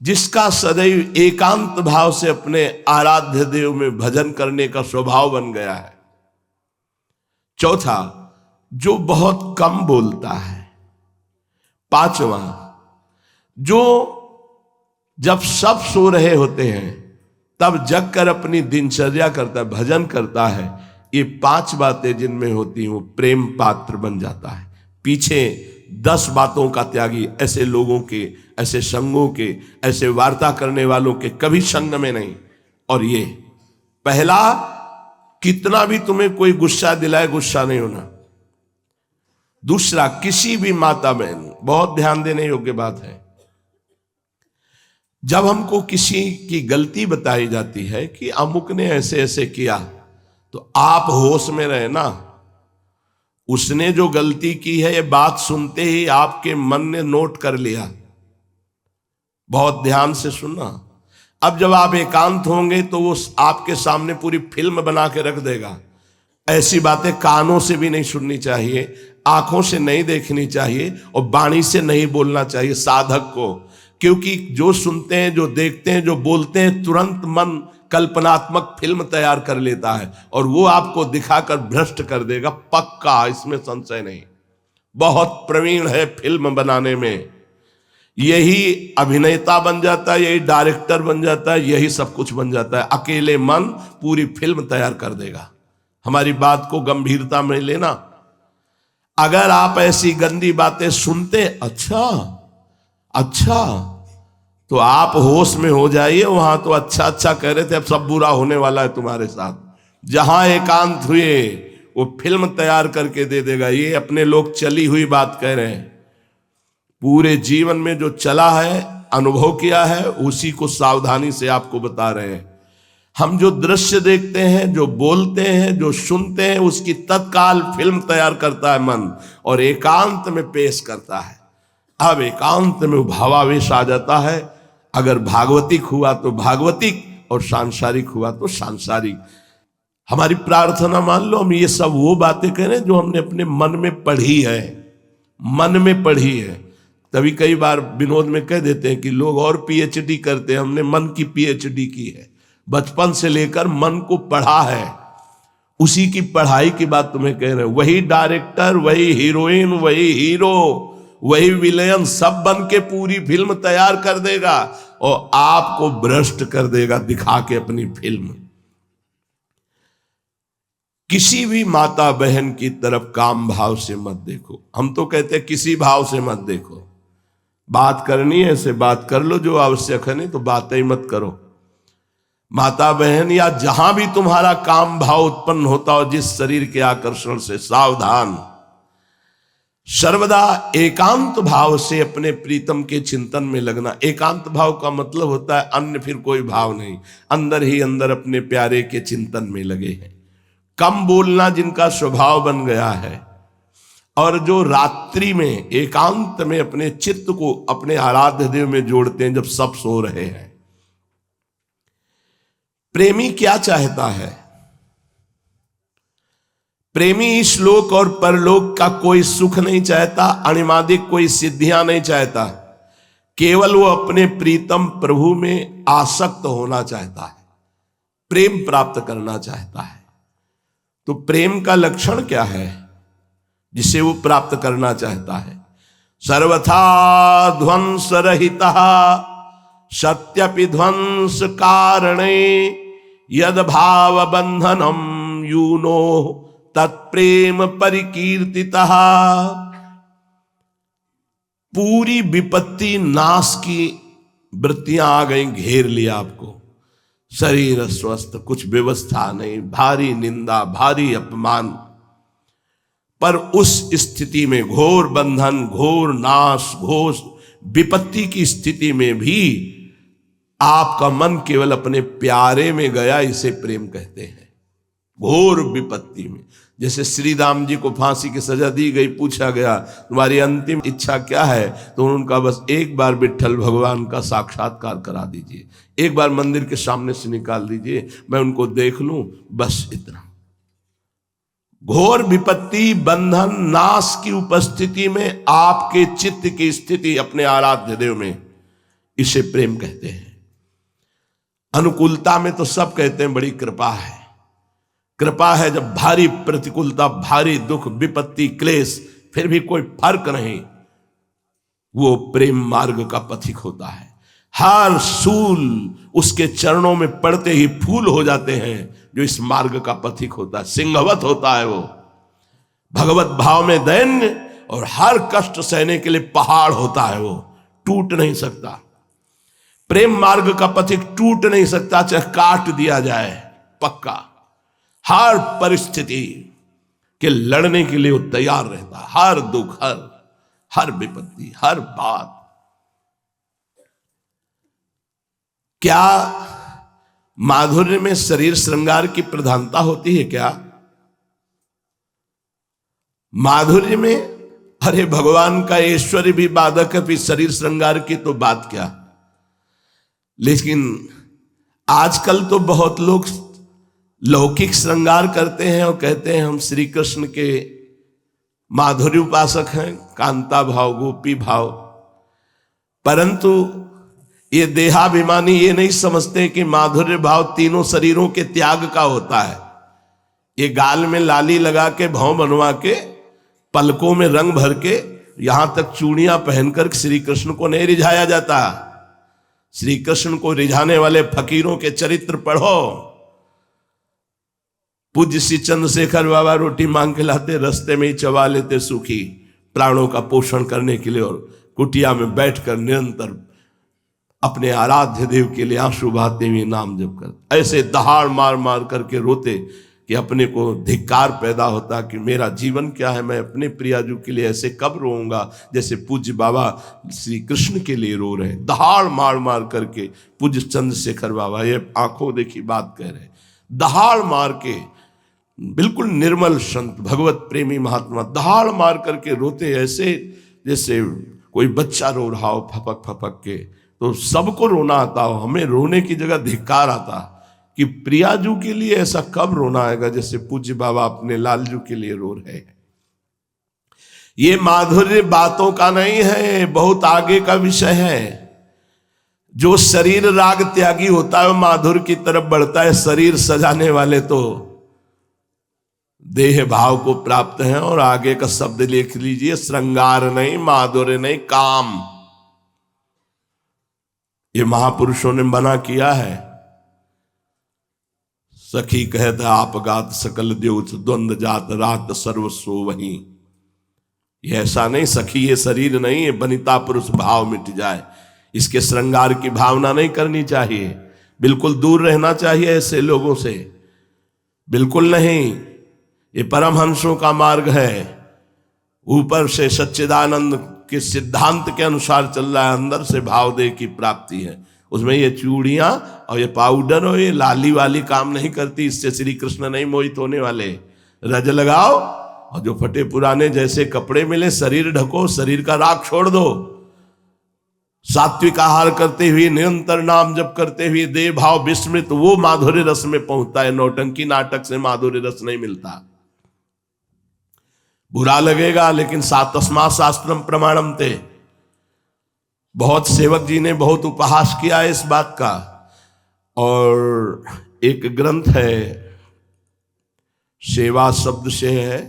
जिसका सदैव एकांत भाव से अपने आराध्य देव में भजन करने का स्वभाव बन गया है। चौथा, जो बहुत कम बोलता है। पांचवा, जो जब सब सो रहे होते हैं तब जग कर अपनी दिनचर्या करता है, भजन करता है। ये 5 बातें जिनमें होती हैं वो प्रेम पात्र बन जाता है। पीछे 10 बातों का त्यागी ऐसे लोगों के, ऐसे संगों के, ऐसे वार्ता करने वालों के कभी संग में नहीं। और ये पहला, कितना भी तुम्हें कोई गुस्सा दिलाए, गुस्सा नहीं होना। दूसरा, किसी भी माता बहन, बहुत ध्यान देने योग्य बात है, जब हमको किसी की गलती बताई जाती है कि अमुक ने ऐसे ऐसे किया, तो आप होश में रहे ना। उसने जो गलती की है, ये बात सुनते ही आपके मन ने नोट कर लिया। बहुत ध्यान से सुनना। अब जब आप एकांत होंगे तो वो आपके सामने पूरी फिल्म बना के रख देगा। ऐसी बातें कानों से भी नहीं सुननी चाहिए, आंखों से नहीं देखनी चाहिए और वाणी से नहीं बोलना चाहिए साधक को। क्योंकि जो सुनते हैं, जो देखते हैं, जो बोलते हैं, तुरंत मन कल्पनात्मक फिल्म तैयार कर लेता है और वो आपको दिखाकर भ्रष्ट कर देगा, पक्का, इसमें संशय नहीं। बहुत प्रवीण है फिल्म बनाने में, यही अभिनेता बन जाता है, यही डायरेक्टर बन जाता है, यही सब कुछ बन जाता है। अकेले मन पूरी फिल्म तैयार कर देगा। हमारी बात को गंभीरता में लेना। अगर आप ऐसी गंदी बातें सुनते, अच्छा, तो आप होश में हो जाइए। वहां तो अच्छा कह रहे थे, अब सब बुरा होने वाला है तुम्हारे साथ। जहां एकांत हुए वो फिल्म तैयार करके दे देगा। ये अपने लोग चली हुई बात कह रहे हैं, पूरे जीवन में जो चला है, अनुभव किया है, उसी को सावधानी से आपको बता रहे हैं। हम जो दृश्य देखते हैं, जो बोलते हैं, जो सुनते हैं, उसकी तत्काल फिल्म तैयार करता है मन और एकांत में पेश करता है। अब एकांत में भावावेश आ जाता है। अगर भागवतिक हुआ तो भागवतिक और सांसारिक हुआ तो सांसारिक। हमारी प्रार्थना, मान लो हम ये सब वो बातें करें जो हमने अपने मन में पढ़ी है, मन में पढ़ी है। तभी कई बार विनोद में कह देते हैं कि लोग और पीएचडी करते हैं, हमने मन की पीएचडी की है। बचपन से लेकर मन को पढ़ा है, उसी की पढ़ाई की बात तुम्हें कह रहे हैं। वही डायरेक्टर, वही हीरोइन, वही हीरो, वही विलेन, सब बन के पूरी फिल्म तैयार कर देगा और आपको भ्रष्ट कर देगा दिखा के अपनी फिल्म। किसी भी माता बहन की तरफ काम भाव से मत देखो। हम तो कहते हैं किसी भाव से मत देखो। बात करनी है ऐसे बात कर लो, जो आवश्यक है, नहीं तो बातें ही मत करो। माता बहन या जहां भी तुम्हारा काम भाव उत्पन्न होता हो, जिस शरीर के आकर्षण से, सावधान। सर्वदा एकांत भाव से अपने प्रीतम के चिंतन में लगना। एकांत भाव का मतलब होता है अन्य फिर कोई भाव नहीं, अंदर ही अंदर अपने प्यारे के चिंतन में लगे हैं। कम बोलना जिनका स्वभाव बन गया है और जो रात्रि में एकांत में अपने चित्त को अपने आराध्य देव में जोड़ते हैं जब सब सो रहे हैं। प्रेमी क्या चाहता है? प्रेमी इस लोक और परलोक का कोई सुख नहीं चाहता, अणिमादिक कोई सिद्धियां नहीं चाहता। केवल वो अपने प्रीतम प्रभु में आसक्त होना चाहता है, प्रेम प्राप्त करना चाहता है। तो प्रेम का लक्षण क्या है जिसे वो प्राप्त करना चाहता है? सर्वथा ध्वंस रहिता सत्यपि ध्वंस कारणे यद भाव बंधनम यूनो तत्प्रेम परिकीर्तितः। पूरी विपत्ति नाश की वृत्तियां आ गई, घेर लिया आपको। शरीर अस्वस्थ, कुछ व्यवस्था नहीं, भारी निंदा, भारी अपमान। पर उस स्थिति में, घोर बंधन, घोर नाश, घोर विपत्ति की स्थिति में भी आपका मन केवल अपने प्यारे में गया, इसे प्रेम कहते हैं। घोर विपत्ति में, जैसे श्री राम जी को फांसी की सजा दी गई, पूछा गया तुम्हारी अंतिम इच्छा क्या है, तो उनका बस एक बार विट्ठल भगवान का साक्षात्कार करा दीजिए, एक बार मंदिर के सामने से निकाल दीजिए, मैं उनको देख लूं, बस इतना। घोर विपत्ति, बंधन, नाश की उपस्थिति में आपके चित्त की स्थिति अपने आराध्य देव में, इसे प्रेम कहते हैं। अनुकूलता में तो सब कहते हैं बड़ी कृपा है। कृपा है जब भारी प्रतिकूलता, भारी दुख, विपत्ति, क्लेश, फिर भी कोई फर्क नहीं, वो प्रेम मार्ग का पथिक होता है। हर सूल उसके चरणों में पड़ते ही फूल हो जाते हैं, जो इस मार्ग का पथिक होता है। सिंहवत होता है वो, भगवत भाव में दैन्य, और हर कष्ट सहने के लिए पहाड़ होता है वो, टूट नहीं सकता। प्रेम मार्ग का पथिक टूट नहीं सकता, चाहे काट दिया जाए, पक्का। हर परिस्थिति कि लड़ने के लिए वो तैयार रहता है, हर दुख, हर विपत्ति, हर बात। क्या माधुर्य में शरीर श्रृंगार की प्रधानता होती है क्या? माधुर्य में अरे भगवान का ऐश्वर्य भी बाधक है, फिर शरीर श्रृंगार की तो बात क्या। लेकिन आजकल तो बहुत लोग लौकिक श्रृंगार करते हैं और कहते हैं हम श्री कृष्ण के माधुर्य उपासक हैं, कांता भाव, गोपी भाव। परंतु ये देहाभिमानी ये नहीं समझते कि माधुर्य भाव तीनों शरीरों के त्याग का होता है। ये गाल में लाली लगा के, भाव बनवा के, पलकों में रंग भर के, यहां तक चूड़ियां पहनकर श्री कृष्ण को नहीं रिझाया जाता। श्री कृष्ण को रिझाने वाले फकीरों के चरित्र पढ़ो। पूज्य श्री चंद्रशेखर बाबा रोटी मांग के लाते, रास्ते में ही चबा लेते सूखी, प्राणों का पोषण करने के लिए, और कुटिया में बैठकर निरंतर अपने आराध्य देव के लिए आंसू बहाते हुए नाम जप कर, ऐसे दहाड़ मार मार करके रोते कि अपने को धिक्कार पैदा होता कि मेरा जीवन क्या है, मैं अपने प्रियाजू के लिए ऐसे कब रोऊंगा जैसे पूज्य बाबा श्री कृष्ण के लिए रो रहे हैं। दहाड़ मार मार करके पूज्य चंद्रशेखर बाबा ये आंखों देखी बात कह रहे, दहाड़ मार के, बिल्कुल निर्मल संत भगवत प्रेमी महात्मा दहाड़ मार करके रोते ऐसे जैसे कोई बच्चा रो रहा हो फपक फपक के। तो सबको रोना आता हो, हमें रोने की जगह धिक्कार आता कि प्रियाजू के लिए ऐसा कब रोना आएगा जैसे पूज्य बाबा अपने लालजू के लिए रो रहे हैं। ये माधुर्य बातों का नहीं है, बहुत आगे का विषय है। जो शरीर राग त्यागी होता है वो माधुर्य की तरफ बढ़ता है। शरीर सजाने वाले तो देह भाव को प्राप्त हैं। और आगे का शब्द लिख लीजिए, श्रृंगार नहीं, माधुर्य नहीं, काम। ये महापुरुषों ने मना किया है। सखी कहत आप गात सकल द्योत द्वंद जात रात सर्वस्व वही। ये ऐसा नहीं सखी, ये शरीर नहीं, ये बनिता पुरुष भाव मिट जाए, इसके श्रृंगार की भावना नहीं करनी चाहिए। बिल्कुल दूर रहना चाहिए ऐसे लोगों से, बिल्कुल नहीं। ये परमहंसों का मार्ग है, ऊपर से सच्चिदानंद के सिद्धांत के अनुसार चल रहा है, अंदर से भाव देह की प्राप्ति है। उसमें ये चूड़ियां और ये पाउडर और ये लाली वाली काम नहीं करती, इससे श्री कृष्ण नहीं मोहित होने वाले। रज लगाओ और जो फटे पुराने जैसे कपड़े मिले शरीर ढको, शरीर का राग छोड़ दो। सात्विक आहार करते हुए, निरंतर नाम जप करते हुए देह भाव विस्मृत, वो माधुर्य रस में पहुंचता है। नौटंकी नाटक से माधुर्य रस नहीं मिलता। बुरा लगेगा लेकिन तस्मात् शास्त्रम प्रमाणम ते। बहुत सेवक जी ने बहुत उपहास किया है इस बात का। और एक ग्रंथ है, सेवा शब्द से है,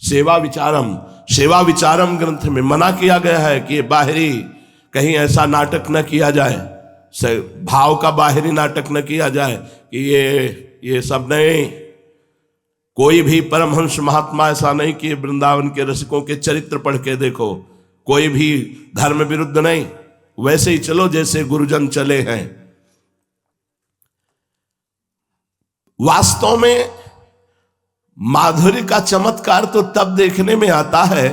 सेवा विचारम। सेवा विचारम ग्रंथ में मना किया गया है कि बाहरी कहीं ऐसा नाटक न किया जाए, भाव का बाहरी नाटक न किया जाए कि ये सब नहीं। कोई भी परमहंस महात्मा ऐसा नहीं कि वृंदावन के रसिकों के चरित्र पढ़ के देखो, कोई भी धर्म विरुद्ध नहीं, वैसे ही चलो जैसे गुरुजन चले हैं। वास्तव में माधुर्य का चमत्कार तो तब देखने में आता है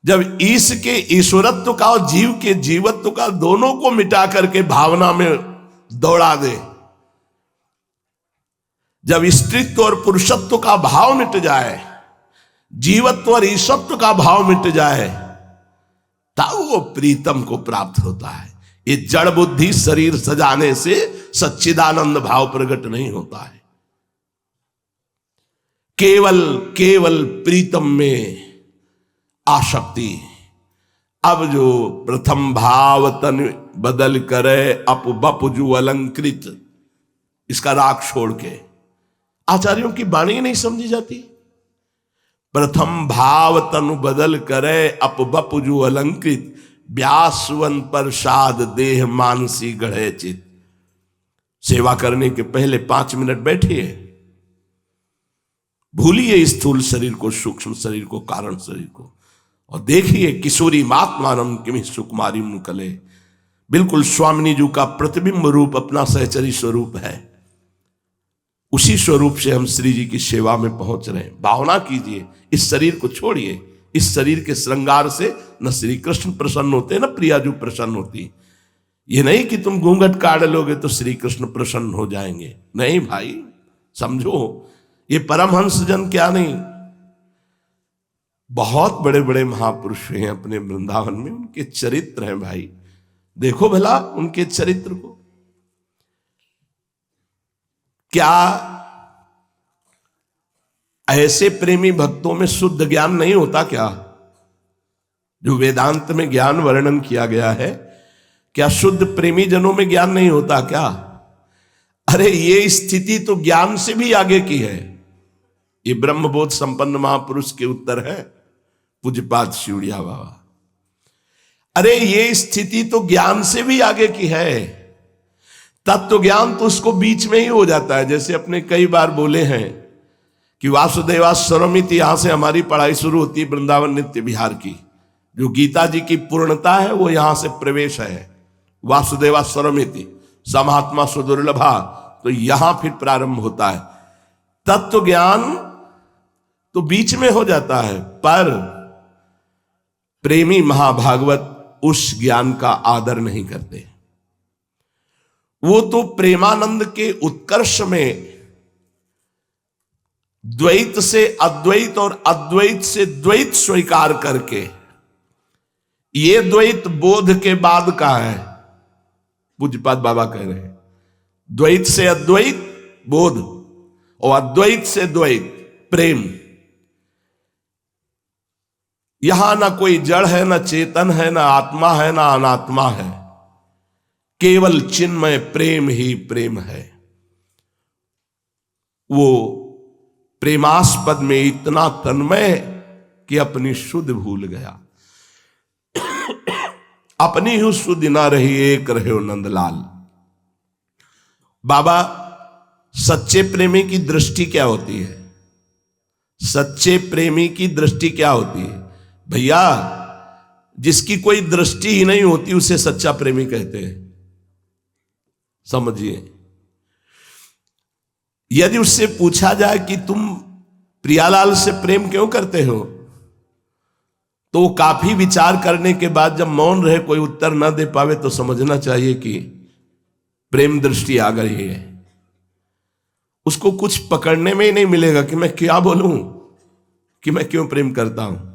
जब ईश के ईश्वरत्व का और जीव के जीवत्व का दोनों को मिटा करके भावना में दौड़ा दे। जब स्त्रीत्व और पुरुषत्व का भाव मिट जाए, जीवत्व और ईशत्व का भाव मिट जाए, तब वो प्रीतम को प्राप्त होता है। ये जड़ बुद्धि शरीर सजाने से सच्चिदानंद भाव प्रकट नहीं होता है। केवल प्रीतम में आसक्ति। अब जो प्रथम भाव तन बदल करे अप बपुजु अलंकृत, इसका राग छोड़ के आचार्यों की वाणी नहीं समझी जाती। प्रथम भाव तनु बदल करे अप बपुजु अलंकृत, व्यासवन प्रसाद देह मानसी गढ़े चित। सेवा करने के पहले 5 मिनट बैठिए, भूलिए स्थूल शरीर को, सूक्ष्म शरीर को, कारण शरीर को, और देखिए किशोरी मात्मानम किमि सुकुमारी मुकले। बिल्कुल स्वामिनी जी का प्रतिबिंब रूप अपना सहचरी स्वरूप है। उसी स्वरूप से हम श्री जी की सेवा में पहुंच रहे हैं। भावना कीजिए, इस शरीर को छोड़िए। इस शरीर के श्रृंगार से न श्री कृष्ण प्रसन्न होते, न प्रियाजू प्रसन्न होती। ये नहीं कि तुम घूंघट काट लोगे तो श्री कृष्ण प्रसन्न हो जाएंगे। नहीं भाई, समझो, ये परमहंस जन क्या नहीं, बहुत बड़े बड़े महापुरुष हैं अपने वृंदावन में, उनके चरित्र हैं भाई। देखो भला उनके चरित्र को। क्या ऐसे प्रेमी भक्तों में शुद्ध ज्ञान नहीं होता क्या? जो वेदांत में ज्ञान वर्णन किया गया है, क्या शुद्ध प्रेमी जनों में ज्ञान नहीं होता क्या? अरे ये स्थिति तो ज्ञान से भी आगे की है। ये ब्रह्मबोध संपन्न महापुरुष के उत्तर है पूज्यपाद शिवड़िया बाबा। अरे ये स्थिति तो ज्ञान से भी आगे की है। तत्व ज्ञान तो उसको बीच में ही हो जाता है। जैसे अपने कई बार बोले हैं कि वासुदेवा स्वरमिति, यहां से हमारी पढ़ाई शुरू होती है वृंदावन नित्य विहार की। जो गीता जी की पूर्णता है वो यहां से प्रवेश है। वासुदेवा स्वरमिति समात्मा सुदुर्लभा, तो यहां फिर प्रारंभ होता है। तत्व ज्ञान तो बीच में हो जाता है, पर प्रेमी महाभागवत उस ज्ञान का आदर नहीं करते। वो तो प्रेमानंद के उत्कर्ष में द्वैत से अद्वैत और अद्वैत से द्वैत स्वीकार करके, ये द्वैत बोध के बाद का है। पूज्यपाद बाबा कह रहे हैं द्वैत से अद्वैत बोध और अद्वैत से द्वैत प्रेम। यहां ना कोई जड़ है, ना चेतन है, ना आत्मा है, ना अनात्मा है, केवल चिन्मय प्रेम ही प्रेम है। वो प्रेमास्पद में इतना तन्मय कि अपनी शुद्ध भूल गया। अपनी ही शुद्ध ना रही, एक रहे हो नंदलाल। बाबा, सच्चे प्रेमी की दृष्टि क्या होती है? सच्चे प्रेमी की दृष्टि क्या होती है भैया? जिसकी कोई दृष्टि ही नहीं होती उसे सच्चा प्रेमी कहते हैं। समझिए, यदि उससे पूछा जाए कि तुम प्रियालाल से प्रेम क्यों करते हो, तो वो काफी विचार करने के बाद जब मौन रहे, कोई उत्तर ना दे पावे, तो समझना चाहिए कि प्रेम दृष्टि आ गई है। उसको कुछ पकड़ने में ही नहीं मिलेगा कि मैं क्या बोलूं, कि मैं क्यों प्रेम करता हूं।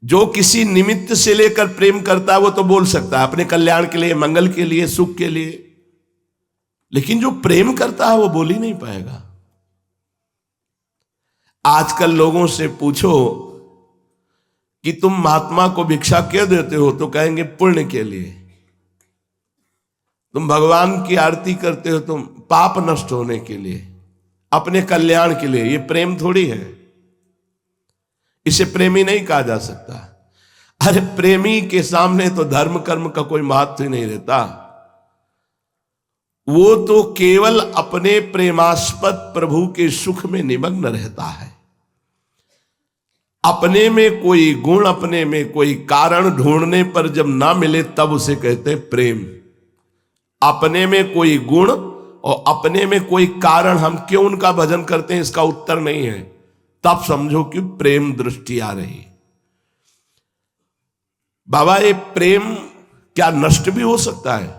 जो किसी निमित्त से लेकर प्रेम करता है वो तो बोल सकता है, अपने कल्याण के लिए, मंगल के लिए, सुख के लिए। लेकिन जो प्रेम करता है वो बोल ही नहीं पाएगा। आजकल लोगों से पूछो कि तुम महात्मा को भिक्षा क्यों देते हो, तो कहेंगे पुण्य के लिए। तुम भगवान की आरती करते हो तुम पाप नष्ट होने के लिए, अपने कल्याण के लिए। ये प्रेम थोड़ी है, इसे प्रेमी नहीं कहा जा सकता। अरे प्रेमी के सामने तो धर्म कर्म का कोई महत्व ही नहीं रहता। वो तो केवल अपने प्रेमास्पद प्रभु के सुख में निमग्न रहता है। अपने में कोई गुण, अपने में कोई कारण ढूंढने पर जब ना मिले तब उसे कहते हैं प्रेम। अपने में कोई गुण और अपने में कोई कारण, हम क्यों उनका भजन करते हैं इसका उत्तर नहीं है, तब समझो कि प्रेम दृष्टि आ रही। बाबा, ये प्रेम क्या नष्ट भी हो सकता है?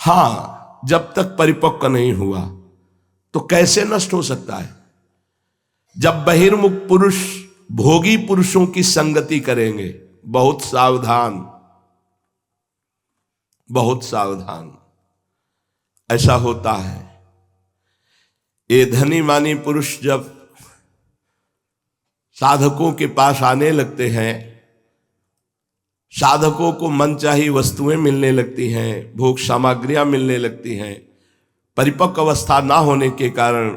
हां, जब तक परिपक्व नहीं हुआ। तो कैसे नष्ट हो सकता है? जब बहिर्मुख पुरुष भोगी पुरुषों की संगति करेंगे। बहुत सावधान, बहुत सावधान, ऐसा होता है। ये धनी मानी पुरुष जब साधकों के पास आने लगते हैं, साधकों को मनचाही वस्तुएं मिलने लगती हैं, भोग सामग्रियां मिलने लगती हैं। परिपक्व अवस्था ना होने के कारण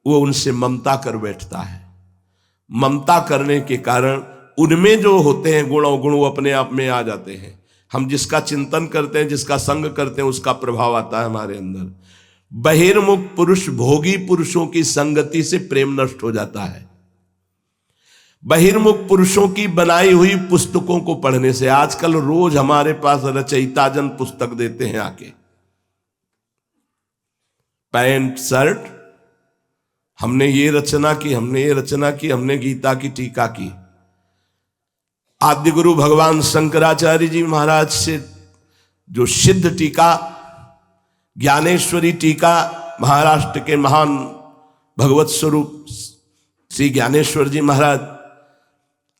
वो उनसे ममता कर बैठता है। ममता करने के कारण उनमें जो होते हैं गुण अवगुण, वो अपने आप में आ जाते हैं। हम जिसका चिंतन करते हैं, जिसका संग करते हैं, उसका प्रभाव आता है हमारे अंदर। बहिर्मुख पुरुष भोगी पुरुषों की संगति से प्रेम नष्ट हो जाता है। बहिर्मुख पुरुषों की बनाई हुई पुस्तकों को पढ़ने से, आजकल रोज हमारे पास रचयिता जन पुस्तक देते हैं आके, पैंट शर्ट, हमने ये रचना की, हमने ये रचना की, हमने गीता की टीका की। आद्य गुरु भगवान शंकराचार्य जी महाराज से जो सिद्ध टीका, ज्ञानेश्वरी टीका, महाराष्ट्र के महान भगवत स्वरूप श्री ज्ञानेश्वर जी महाराज,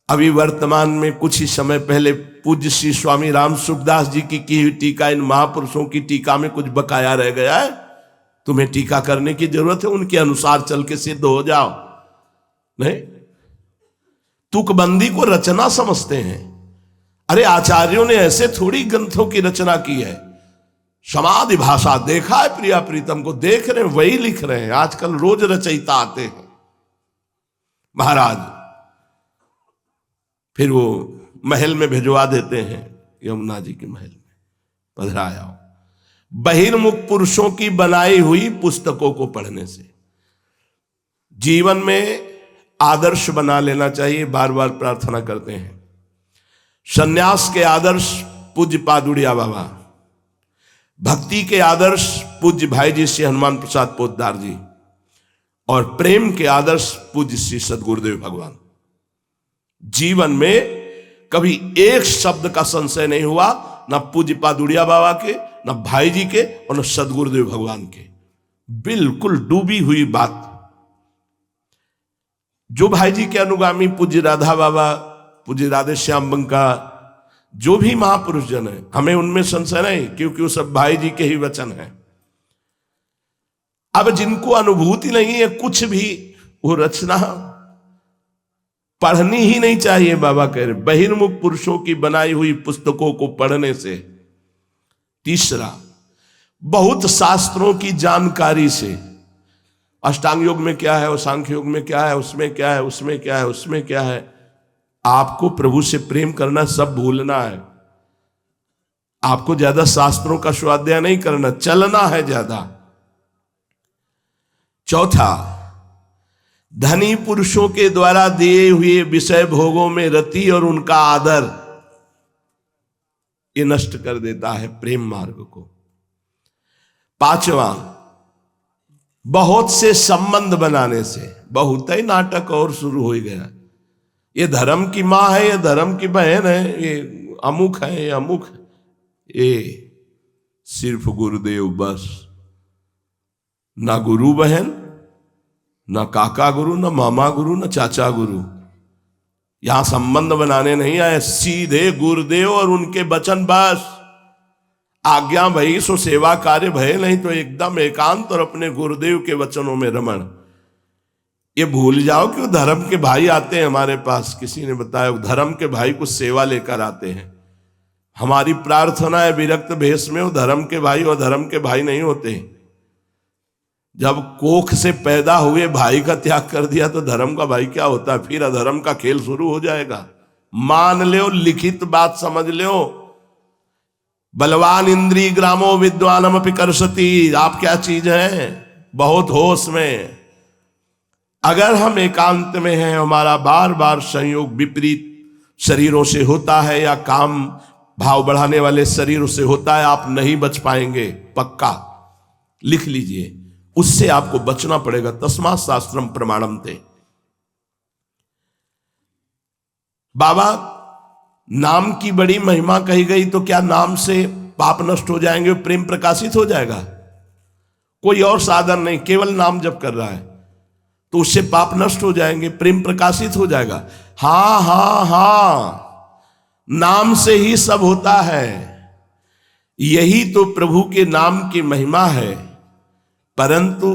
अभी वर्तमान में कुछ ही समय पहले पूज्य श्री स्वामी राम सुखदास जी की हुई टीका, इन महापुरुषों की टीका में कुछ बकाया रह गया है, तुम्हें टीका करने की जरूरत है, उनके अनुसार चल के सिद्ध हो जाओ। नहीं, तुकबंदी को रचना समझते हैं। अरे आचार्यों ने ऐसे थोड़ी ग्रंथों की रचना की है, समाधि भाषा देखा है, प्रिया प्रीतम को देख रहे हैं, वही लिख रहे हैं। आजकल रोज रचयिता आते हैं महाराज, फिर वो महल में भिजवा देते हैं, यमुना जी के महल में पधराया। बहिर्मुख पुरुषों की बनाई हुई पुस्तकों को पढ़ने से जीवन में आदर्श बना लेना चाहिए। बार बार प्रार्थना करते हैं। सन्यास के आदर्श पूज्य पादुड़िया बाबा, भक्ति के आदर्श पूज्य भाई जी श्री हनुमान प्रसाद पोद्दार जी, और प्रेम के आदर्श पूज्य श्री सद्गुरुदेव भगवान। जीवन में कभी एक शब्द का संशय नहीं हुआ, ना पूज्य पादुड़िया बाबा के, ना भाई जी के, और ना सद्गुरुदेव भगवान के। बिल्कुल डूबी हुई बात। जो भाई जी के अनुगामी पूज्य राधा बाबा, पूज्य राधे श्याम बंका, जो भी महापुरुष जन है, हमें उनमें संशय नहीं, क्योंकि वो सब भाई जी के ही वचन हैं। अब जिनको अनुभूति नहीं है कुछ भी, वो रचना पढ़नी ही नहीं चाहिए। बाबा कह रहे बहिर्मुख पुरुषों की बनाई हुई पुस्तकों को पढ़ने से। तीसरा, बहुत शास्त्रों की जानकारी से। अष्टांग योग में क्या है, और सांख्य योग में क्या है, उसमें क्या है, उसमें क्या है, उसमें क्या है। आपको प्रभु से प्रेम करना, सब भूलना है। आपको ज्यादा शास्त्रों का स्वाध्याय नहीं करना, चलना है ज्यादा। चौथा, धनी पुरुषों के द्वारा दिए हुए विषय भोगों में रति और उनका आदर, ये नष्ट कर देता है प्रेम मार्ग को। पांचवा, बहुत से संबंध बनाने से। बहुत ही नाटक और शुरू हो गया। ये धर्म की माँ है, ये धर्म की बहन है, ये अमुक है, ये अमुक है। ये सिर्फ गुरुदेव बस। ना गुरु बहन, ना काका गुरु, ना मामा गुरु, ना चाचा गुरु। यहां संबंध बनाने नहीं आए, सीधे गुरुदेव और उनके वचन बस। आज्ञा भई सो सेवा कार्य भय, नहीं तो एकदम एकांत और अपने गुरुदेव के वचनों में रमण। ये भूल जाओ कि वो धर्म के भाई आते हैं हमारे पास। किसी ने बताया वो धर्म के भाई कुछ सेवा लेकर आते हैं। हमारी प्रार्थना है विरक्त भेष में वो धर्म के भाई और धर्म के भाई नहीं होते। जब कोख से पैदा हुए भाई का त्याग कर दिया तो धर्म का भाई क्या होता है? फिर अधर्म का खेल शुरू हो जाएगा। मान लो, लिखित बात समझ लो। बलवान इंद्री ग्रामो विद्वानम अपि करसति। आप क्या चीज हैं? बहुत होश में। अगर हम एकांत में हैं, हमारा बार बार संयोग विपरीत शरीरों से होता है या काम भाव बढ़ाने वाले शरीरों से होता है, आप नहीं बच पाएंगे। पक्का लिख लीजिए, उससे आपको बचना पड़ेगा। तस्मात् शास्त्रम प्रमाणम ते। बाबा, नाम की बड़ी महिमा कही गई तो क्या नाम से पाप नष्ट हो जाएंगे, प्रेम प्रकाशित हो जाएगा? कोई और साधन नहीं, केवल नाम जप कर रहा है तो उससे पाप नष्ट हो जाएंगे, प्रेम प्रकाशित हो जाएगा। हां हां हां, नाम से ही सब होता है। यही तो प्रभु के नाम की महिमा है। परंतु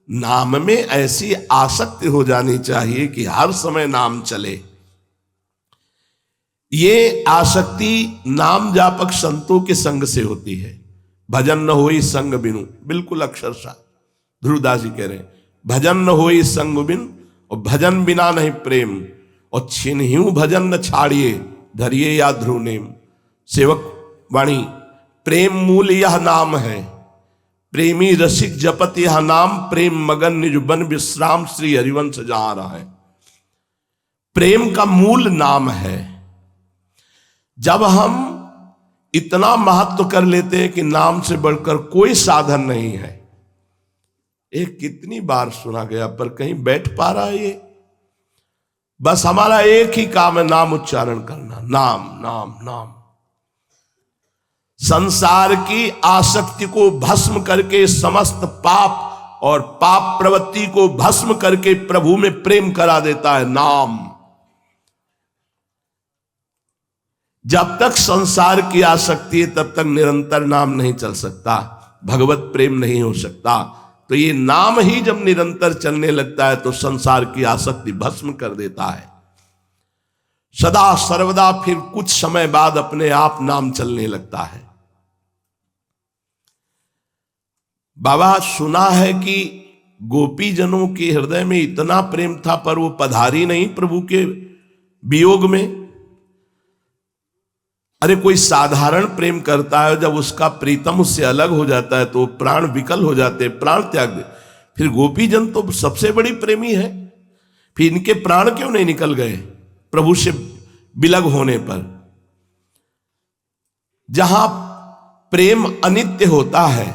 नाम में ऐसी आसक्ति हो जानी चाहिए कि हर समय नाम चले। ये आसक्ति नाम जापक संतों के संग से होती है। भजन न होई संग बिनु, बिल्कुल अक्षरशः ध्रुवदास जी कह रहे हैं, भजन न होई संग बिन, और भजन बिना नहीं प्रेम। और छिन्ह्यू भजन न छाड़िए, धरिए या ध्रुव नेम। सेवक वाणी, प्रेम मूल यह नाम है। प्रेमी रसिक जपत यह नाम, प्रेम मगन निज बन विश्राम, श्री हरिवंश जहां रहा है। प्रेम का मूल नाम है। जब हम इतना महत्व कर लेते हैं कि नाम से बढ़कर कोई साधन नहीं है, कितनी बार सुना गया, पर कहीं बैठ पा रहा है ये? बस हमारा एक ही काम है, नाम उच्चारण करना, नाम नाम नाम। संसार की आसक्ति को भस्म करके, समस्त पाप और पाप प्रवृत्ति को भस्म करके प्रभु में प्रेम करा देता है नाम। जब तक संसार की आसक्ति है तब तक निरंतर नाम नहीं चल सकता, भगवत प्रेम नहीं हो सकता। तो ये नाम ही जब निरंतर चलने लगता है तो संसार की आसक्ति भस्म कर देता है सदा सर्वदा। फिर कुछ समय बाद अपने आप नाम चलने लगता है। बाबा सुना है कि गोपी जनों के हृदय में इतना प्रेम था, पर वो पधारी नहीं प्रभु के वियोग में। अरे कोई साधारण प्रेम करता है, जब उसका प्रीतम उससे अलग हो जाता है तो प्राण विकल हो जाते, प्राण त्याग दे। फिर गोपी जन तो सबसे बड़ी प्रेमी है, फिर इनके प्राण क्यों नहीं निकल गए प्रभु से विलग होने पर? जहां प्रेम अनित्य होता है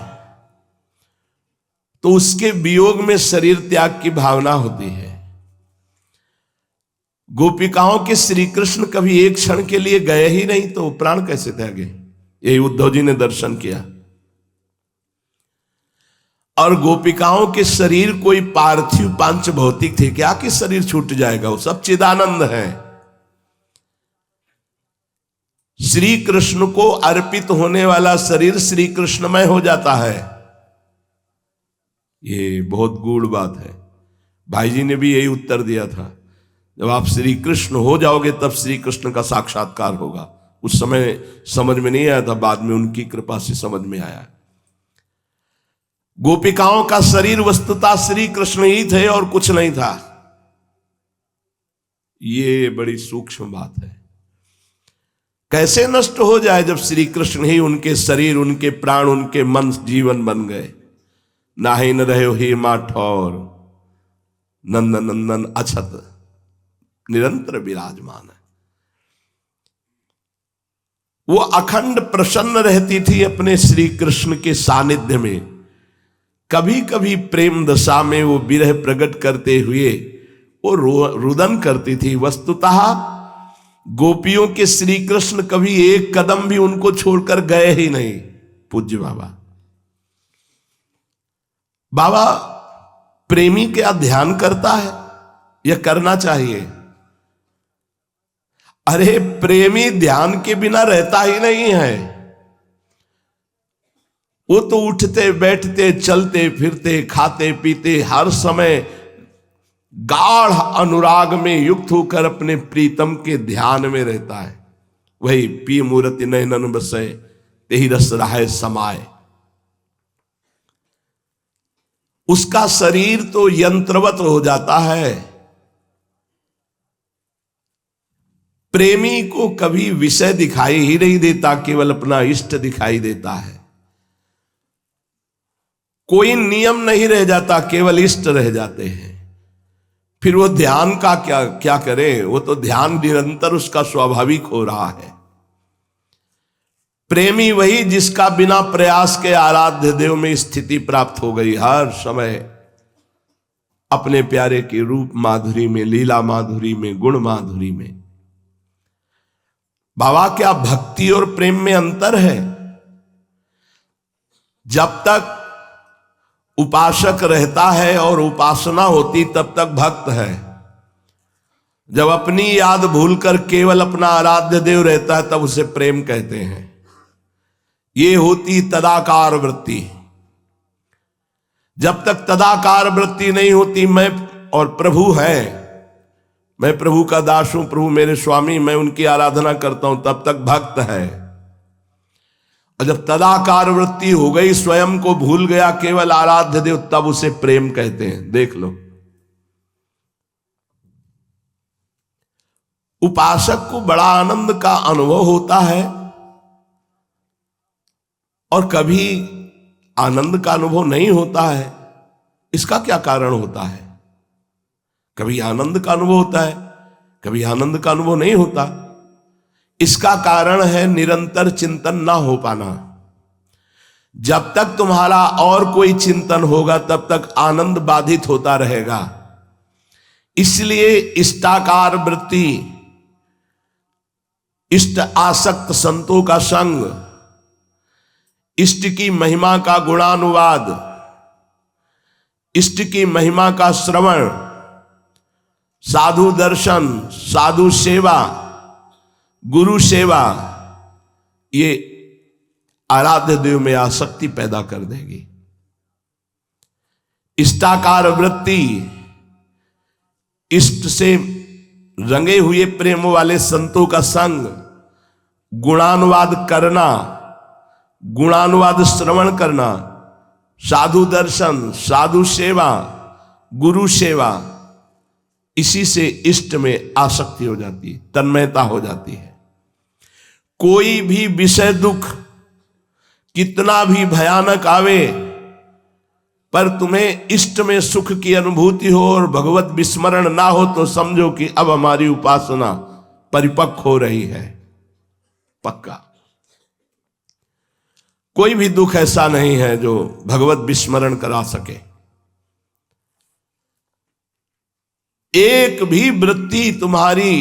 तो उसके वियोग में शरीर त्याग की भावना होती है। गोपिकाओं के श्री कृष्ण कभी एक क्षण के लिए गए ही नहीं तो प्राण कैसे त्यागे? यही उद्धव जी ने दर्शन किया। और गोपिकाओं के शरीर कोई पार्थिव पांच भौतिक थे क्या कि शरीर छूट जाएगा? वो सब चिदानंद है। श्री कृष्ण को अर्पित होने वाला शरीर श्री कृष्णमय हो जाता है। ये बहुत गूढ़ बात है। भाई जी ने भी यही उत्तर दिया था, जब आप श्री कृष्ण हो जाओगे तब श्री कृष्ण का साक्षात्कार होगा। उस समय समझ में नहीं आया था, बाद में उनकी कृपा से समझ में आया। गोपिकाओं का शरीर वस्तुतः श्री कृष्ण ही थे और कुछ नहीं था। ये बड़ी सूक्ष्म बात है। कैसे नष्ट हो जाए जब श्री कृष्ण ही उनके शरीर, उनके प्राण, उनके मन, जीवन बन गए। नाहि न रहे ही माठौर, नंद नंदन अछत निरंतर विराजमान है। वो अखंड प्रसन्न रहती थी अपने श्री कृष्ण के सानिध्य में। कभी कभी प्रेम दशा में वो विरह प्रकट करते हुए वो रुदन करती थी। वस्तुतः गोपियों के श्री कृष्ण कभी एक कदम भी उनको छोड़कर गए ही नहीं। पूज्य बाबा, बाबा प्रेमी क्या ध्यान करता है? यह करना चाहिए। अरे प्रेमी ध्यान के बिना रहता ही नहीं है। वो तो उठते बैठते चलते फिरते खाते पीते हर समय गाढ़ अनुराग में युक्त होकर अपने प्रीतम के ध्यान में रहता है। वही पी मूर्ति नयनन बसे तेहि रस रहाय समाये। उसका शरीर तो यंत्रवत हो जाता है। प्रेमी को कभी विषय दिखाई ही नहीं देता, केवल अपना इष्ट दिखाई देता है। कोई नियम नहीं रह जाता, केवल इष्ट रह जाते हैं। फिर वो ध्यान का क्या करे? वो तो ध्यान निरंतर उसका स्वाभाविक हो रहा है। प्रेमी वही जिसका बिना प्रयास के आराध्य देव में स्थिति प्राप्त हो गई। हर समय अपने प्यारे के रूप माधुरी में, लीला माधुरी में, गुण माधुरी में। बाबा क्या भक्ति और प्रेम में अंतर है? जब तक उपासक रहता है और उपासना होती तब तक भक्त है। जब अपनी याद भूलकर केवल अपना आराध्य देव रहता है तब उसे प्रेम कहते हैं। ये होती तदाकार वृत्ति। जब तक तदाकार वृत्ति नहीं होती, मैं और प्रभु है, मैं प्रभु का दास हूं, प्रभु मेरे स्वामी, मैं उनकी आराधना करता हूं, तब तक भक्त है। और जब तदाकार वृत्ति हो गई, स्वयं को भूल गया, केवल आराध्य देव, तब उसे प्रेम कहते हैं। देख लो, उपासक को बड़ा आनंद का अनुभव होता है और कभी आनंद का अनुभव नहीं होता है। इसका क्या कारण होता है? कभी आनंद का अनुभव होता है, कभी आनंद का अनुभव नहीं होता। इसका कारण है निरंतर चिंतन ना हो पाना। जब तक तुम्हारा और कोई चिंतन होगा तब तक आनंद बाधित होता रहेगा। इसलिए इष्टाकार वृत्ति, इष्ट आसक्त संतों का संग, इष्ट की महिमा का गुणानुवाद, इष्ट की महिमा का श्रवण, साधु दर्शन, साधु सेवा, गुरु सेवा, ये आराध्य देव में आसक्ति पैदा कर देगी। इष्टाकार वृत्ति, इष्ट से रंगे हुए प्रेम वाले संतों का संग, गुणानुवाद करना, गुणानुवाद श्रवण करना, साधु दर्शन, साधु सेवा, गुरु सेवा, इसी से इष्ट में आसक्ति हो जाती है, तन्मयता हो जाती है। कोई भी विषय दुख कितना भी भयानक आवे, पर तुम्हें इष्ट में सुख की अनुभूति हो और भगवत विस्मरण ना हो तो समझो कि अब हमारी उपासना परिपक्व हो रही है। पक्का कोई भी दुख ऐसा नहीं है जो भगवत विस्मरण करा सके। एक भी वृत्ति तुम्हारी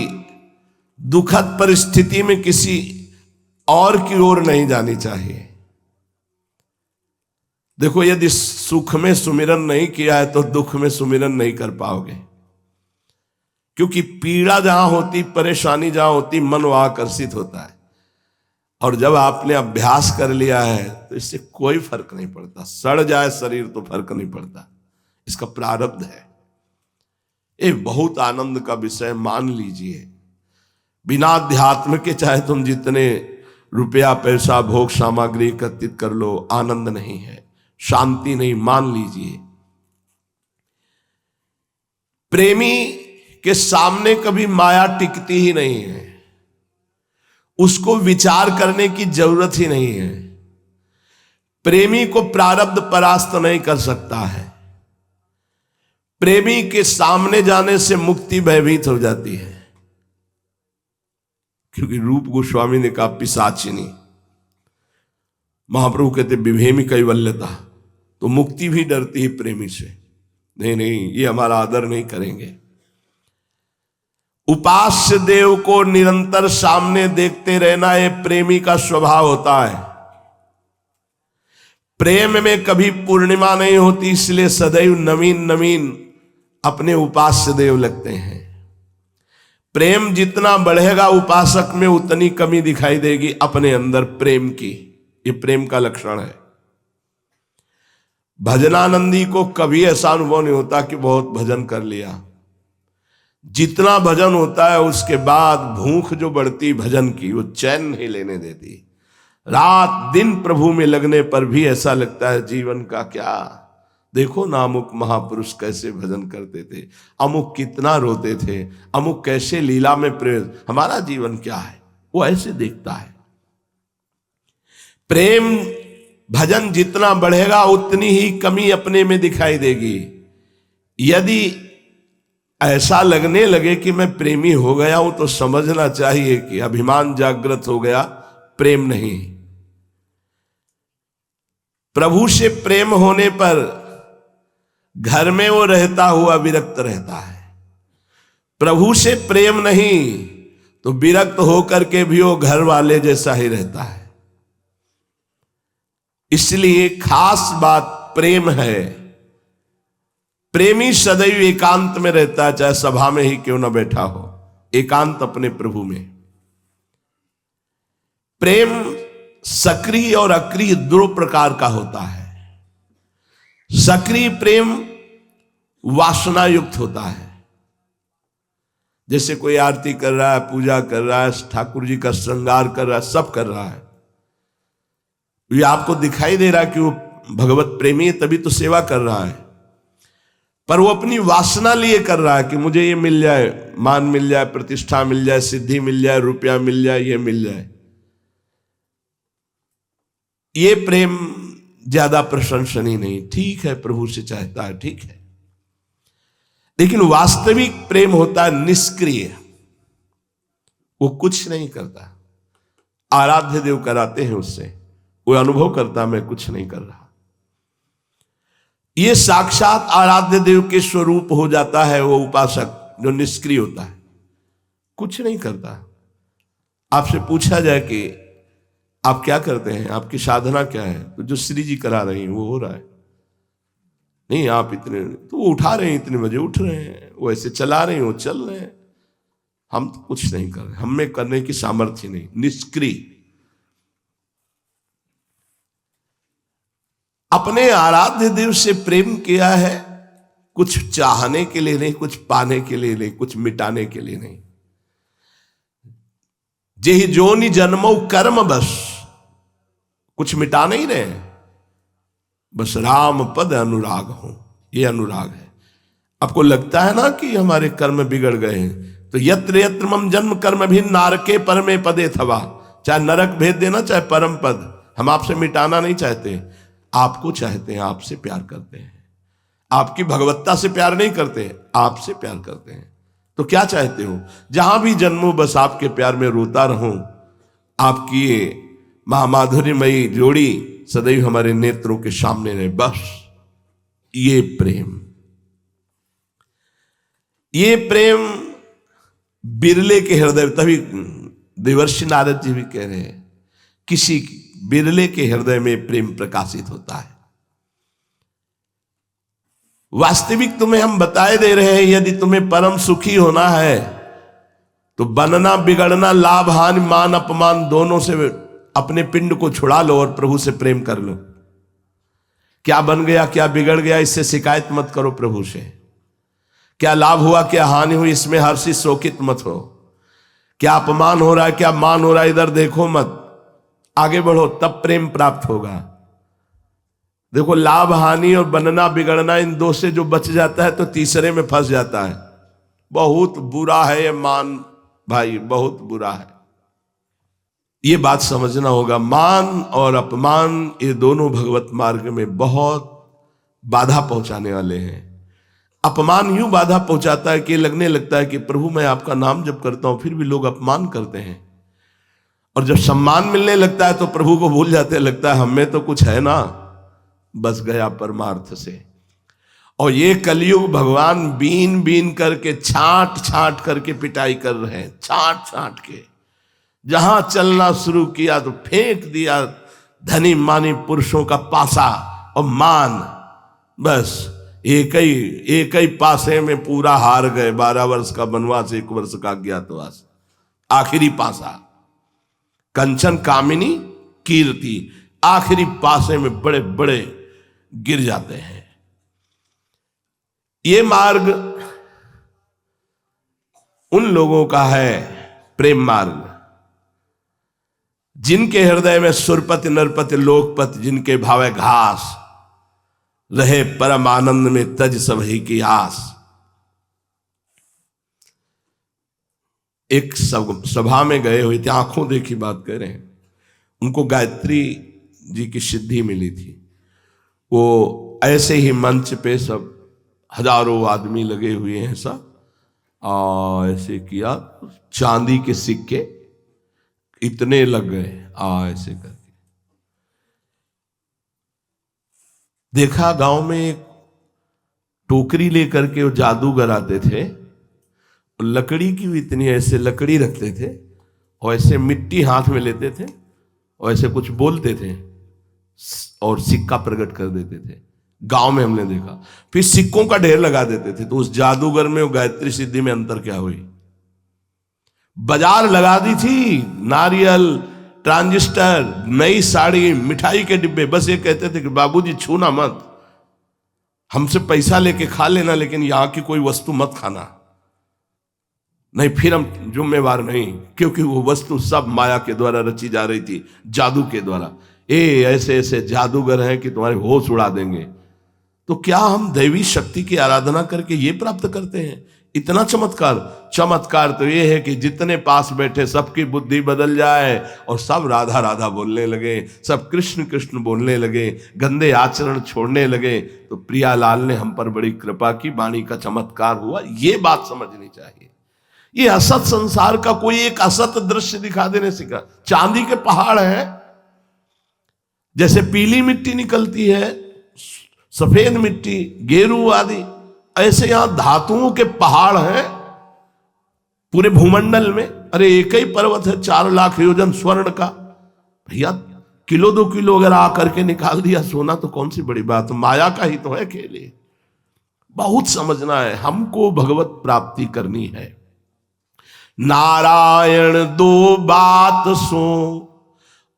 दुखद परिस्थिति में किसी और की ओर नहीं जानी चाहिए। देखो, यदि सुख में सुमिरन नहीं किया है तो दुख में सुमिरन नहीं कर पाओगे, क्योंकि पीड़ा जहां होती, परेशानी जहां होती, मन वहां आकर्षित होता है। और जब आपने अभ्यास कर लिया है तो इससे कोई फर्क नहीं पड़ता। सड़ जाए शरीर तो फर्क नहीं पड़ता, इसका प्रारब्ध है। ये बहुत आनंद का विषय मान लीजिए। बिना अध्यात्म के चाहे तुम जितने रुपया पैसा भोग सामग्री एकत्रित कर लो, आनंद नहीं है, शांति नहीं। मान लीजिए, प्रेमी के सामने कभी माया टिकती ही नहीं है, उसको विचार करने की जरूरत ही नहीं है। प्रेमी को प्रारब्ध परास्त नहीं कर सकता है। प्रेमी के सामने जाने से मुक्ति भयभीत हो जाती है, क्योंकि रूप गोस्वामी ने कहा पिशाचिनी, महाप्रभु कहते विभेमी कैवल्यता, तो मुक्ति भी डरती है प्रेमी से। नहीं नहीं, ये हमारा आदर नहीं करेंगे। उपास्य देव को निरंतर सामने देखते रहना ये प्रेमी का स्वभाव होता है। प्रेम में कभी पूर्णिमा नहीं होती, इसलिए सदैव नवीन नवीन अपने उपास्य देव लगते हैं। प्रेम जितना बढ़ेगा उपासक में उतनी कमी दिखाई देगी अपने अंदर प्रेम की। ये प्रेम का लक्षण है। भजनानंदी को कभी ऐसा अनुभव नहीं होता कि बहुत भजन कर लिया। जितना भजन होता है उसके बाद भूख जो बढ़ती भजन की, वो चैन नहीं लेने देती। रात दिन प्रभु में लगने पर भी ऐसा लगता है जीवन का क्या। देखो ना, अमुक महापुरुष कैसे भजन करते थे, अमुक कितना रोते थे, अमुक कैसे लीला में प्रेम। हमारा जीवन क्या है, वो ऐसे देखता है। प्रेम भजन जितना बढ़ेगा उतनी ही कमी अपने में दिखाई देगी। यदि ऐसा लगने लगे कि मैं प्रेमी हो गया हूं तो समझना चाहिए कि अभिमान जागृत हो गया, प्रेम नहीं। प्रभु से प्रेम होने पर घर में वो रहता हुआ विरक्त रहता है। प्रभु से प्रेम नहीं तो विरक्त होकर के भी वो घर वाले जैसा ही रहता है। इसलिए खास बात प्रेम है। प्रेमी सदैव एकांत में रहता है, चाहे सभा में ही क्यों ना बैठा हो, एकांत अपने प्रभु में। प्रेम सक्रिय और अक्रिय दो प्रकार का होता है। सक्रिय प्रेम वासना युक्त होता है। जैसे कोई आरती कर रहा है, पूजा कर रहा है, ठाकुर जी का श्रृंगार कर रहा है, सब कर रहा है, ये आपको दिखाई दे रहा है कि वो भगवत प्रेमी है, तभी तो सेवा कर रहा है। पर वो अपनी वासना लिए कर रहा है कि मुझे ये मिल जाए, मान मिल जाए, प्रतिष्ठा मिल जाए, सिद्धि मिल जाए, रुपया मिल जाए, ये मिल जाए। ये प्रेम ज्यादा प्रशंसनीय नहीं। ठीक है, प्रभु से चाहता है, ठीक है, लेकिन वास्तविक प्रेम होता है निष्क्रिय। वो कुछ नहीं करता, आराध्य देव कराते हैं उससे, वो अनुभव करता मैं कुछ नहीं कर रहा। ये साक्षात आराध्य देव के स्वरूप हो जाता है वो उपासक जो निष्क्रिय होता है, कुछ नहीं करता। आपसे पूछा जाए कि आप क्या करते हैं, आपकी साधना क्या है, तो जो श्री जी करा रही हैं वो हो रहा है। नहीं आप इतने, तो वो उठा रहे हैं, इतने बजे उठ रहे हैं, वो ऐसे चला रहे हैं, वो चल रहे हैं, हम तो कुछ नहीं कर रहे, हम में करने की सामर्थ्य नहीं, निष्क्रिय। अपने आराध्य देव से प्रेम किया है, कुछ चाहने के लिए नहीं, कुछ पाने के लिए नहीं, कुछ मिटाने के लिए नहीं। जेहि जोनि जन्मो कर्म बस, कुछ मिटा नहीं रहे, बस राम पद अनुराग हो, ये अनुराग है। आपको लगता है ना कि हमारे कर्म बिगड़ गए हैं, तो यत्र यत्र मम जन्म कर्म भी नारके परमे पदे थवा, चाहे नरक भेज देना चाहे परम पद, हम आपसे मिटाना नहीं चाहते, आपको चाहते हैं, आपसे प्यार करते हैं, आपकी भगवत्ता से प्यार नहीं करते, आपसे प्यार करते हैं। तो क्या चाहते हो, जहां भी जन्मो बस आपके प्यार में रोता रहूं, आपकी महामाधुर्यमयी जोड़ी सदैव हमारे नेत्रों के सामने रहे, बस ये प्रेम, ये प्रेम बिरले के हृदय, तभी देवर्षि नारद जी भी कह रहे हैं किसी बिरले के हृदय में प्रेम प्रकाशित होता है। वास्तविक तुम्हें हम बताए दे रहे हैं, यदि तुम्हें परम सुखी होना है तो बनना बिगड़ना, लाभ हानि, मान अपमान दोनों से अपने पिंड को छुड़ा लो और प्रभु से प्रेम कर लो। क्या बन गया क्या बिगड़ गया इससे शिकायत मत करो प्रभु से, क्या लाभ हुआ क्या हानि हुई इसमें हर्षित शोकित मत हो, क्या अपमान हो रहा है क्या मान हो रहा है इधर देखो मत, आगे बढ़ो, तब प्रेम प्राप्त होगा। देखो लाभ हानि और बनना बिगड़ना, इन दो से जो बच जाता है तो तीसरे में फंस जाता है। बहुत बुरा है ये मान भाई, बहुत बुरा है, ये बात समझना होगा। मान और अपमान ये दोनों भगवत मार्ग में बहुत बाधा पहुंचाने वाले हैं। अपमान यूं बाधा पहुंचाता है कि लगने लगता है कि प्रभु मैं आपका नाम जप करता हूं फिर भी लोग अपमान करते हैं, और जब सम्मान मिलने लगता है तो प्रभु को भूल जाते, लगता है हमें तो कुछ है ना, बस गया परमार्थ से। और ये कलयुग भगवान बीन बीन करके छांट छांट करके पिटाई कर रहे हैं, छांट छांट के। जहां चलना शुरू किया तो फेंक दिया धनी मानी पुरुषों का पासा और मान, बस एक ही पासे में पूरा हार गए। 12 वर्ष का वनवास, 1 वर्ष का अज्ञातवास, आखिरी पासा कंचन कामिनी कीर्ति, आखिरी पासे में बड़े बड़े गिर जाते हैं। ये मार्ग उन लोगों का है प्रेम मार्ग जिनके हृदय में सुरपति नरपति लोकपति, जिनके भावे घास रहे परम आनंद में तज सबही की आस। एक सभा में गए हुए थे, आंखों देखी बात कह रहे हैं, उनको गायत्री जी की सिद्धि मिली थी। वो ऐसे ही मंच पे सब हजारों आदमी लगे हुए हैं, सब ऐसे किया, चांदी के सिक्के इतने लग गए, ऐसे करके देखा। गांव में एक टोकरी लेकर के वो जादूगर आते थे, लकड़ी की भी इतनी, ऐसे लकड़ी रखते थे और ऐसे मिट्टी हाथ में लेते थे और ऐसे कुछ बोलते थे और सिक्का प्रकट कर देते थे। गांव में हमने देखा। फिर सिक्कों का ढेर लगा देते थे। तो उस जादूगर में और गायत्री सिद्धि में अंतर क्या हुई? बाजार लगा दी थी, नारियल, ट्रांजिस्टर, नई साड़ी, मिठाई के डिब्बे। बस ये कहते थे कि बाबूजी छूना मत, हमसे पैसा लेके खा लेना लेकिन यहां की कोई वस्तु मत खाना, नहीं फिर हम जिम्मेवार नहीं। क्योंकि वो वस्तु सब माया के द्वारा रची जा रही थी, जादू के द्वारा। ऐसे ऐसे जादूगर हैं कि तुम्हारे होश उड़ा देंगे। तो क्या हम दैवी शक्ति की आराधना करके ये प्राप्त करते हैं? इतना चमत्कार? चमत्कार तो ये है कि जितने पास बैठे सबकी बुद्धि बदल जाए और सब राधा राधा बोलने लगे, सब कृष्ण कृष्ण बोलने लगे, गंदे आचरण छोड़ने लगे। तो प्रियालाल ने हम पर बड़ी कृपा की, वाणी का चमत्कार हुआ। ये बात समझनी चाहिए। ये असत संसार का कोई एक असत दृश्य दिखा देने से का, चांदी के पहाड़ हैं, जैसे पीली मिट्टी निकलती है, सफेद मिट्टी, गेरू आदि, ऐसे यहां धातुओं के पहाड़ हैं पूरे भूमंडल में। अरे एक ही पर्वत है 4 लाख योजन स्वर्ण का, भैया किलो 2 किलो अगर आकर के निकाल दिया सोना तो कौन सी बड़ी बात, माया का ही तो है खेल। बहुत समझना है, हमको भगवत प्राप्ति करनी है। नारायण दो बात सो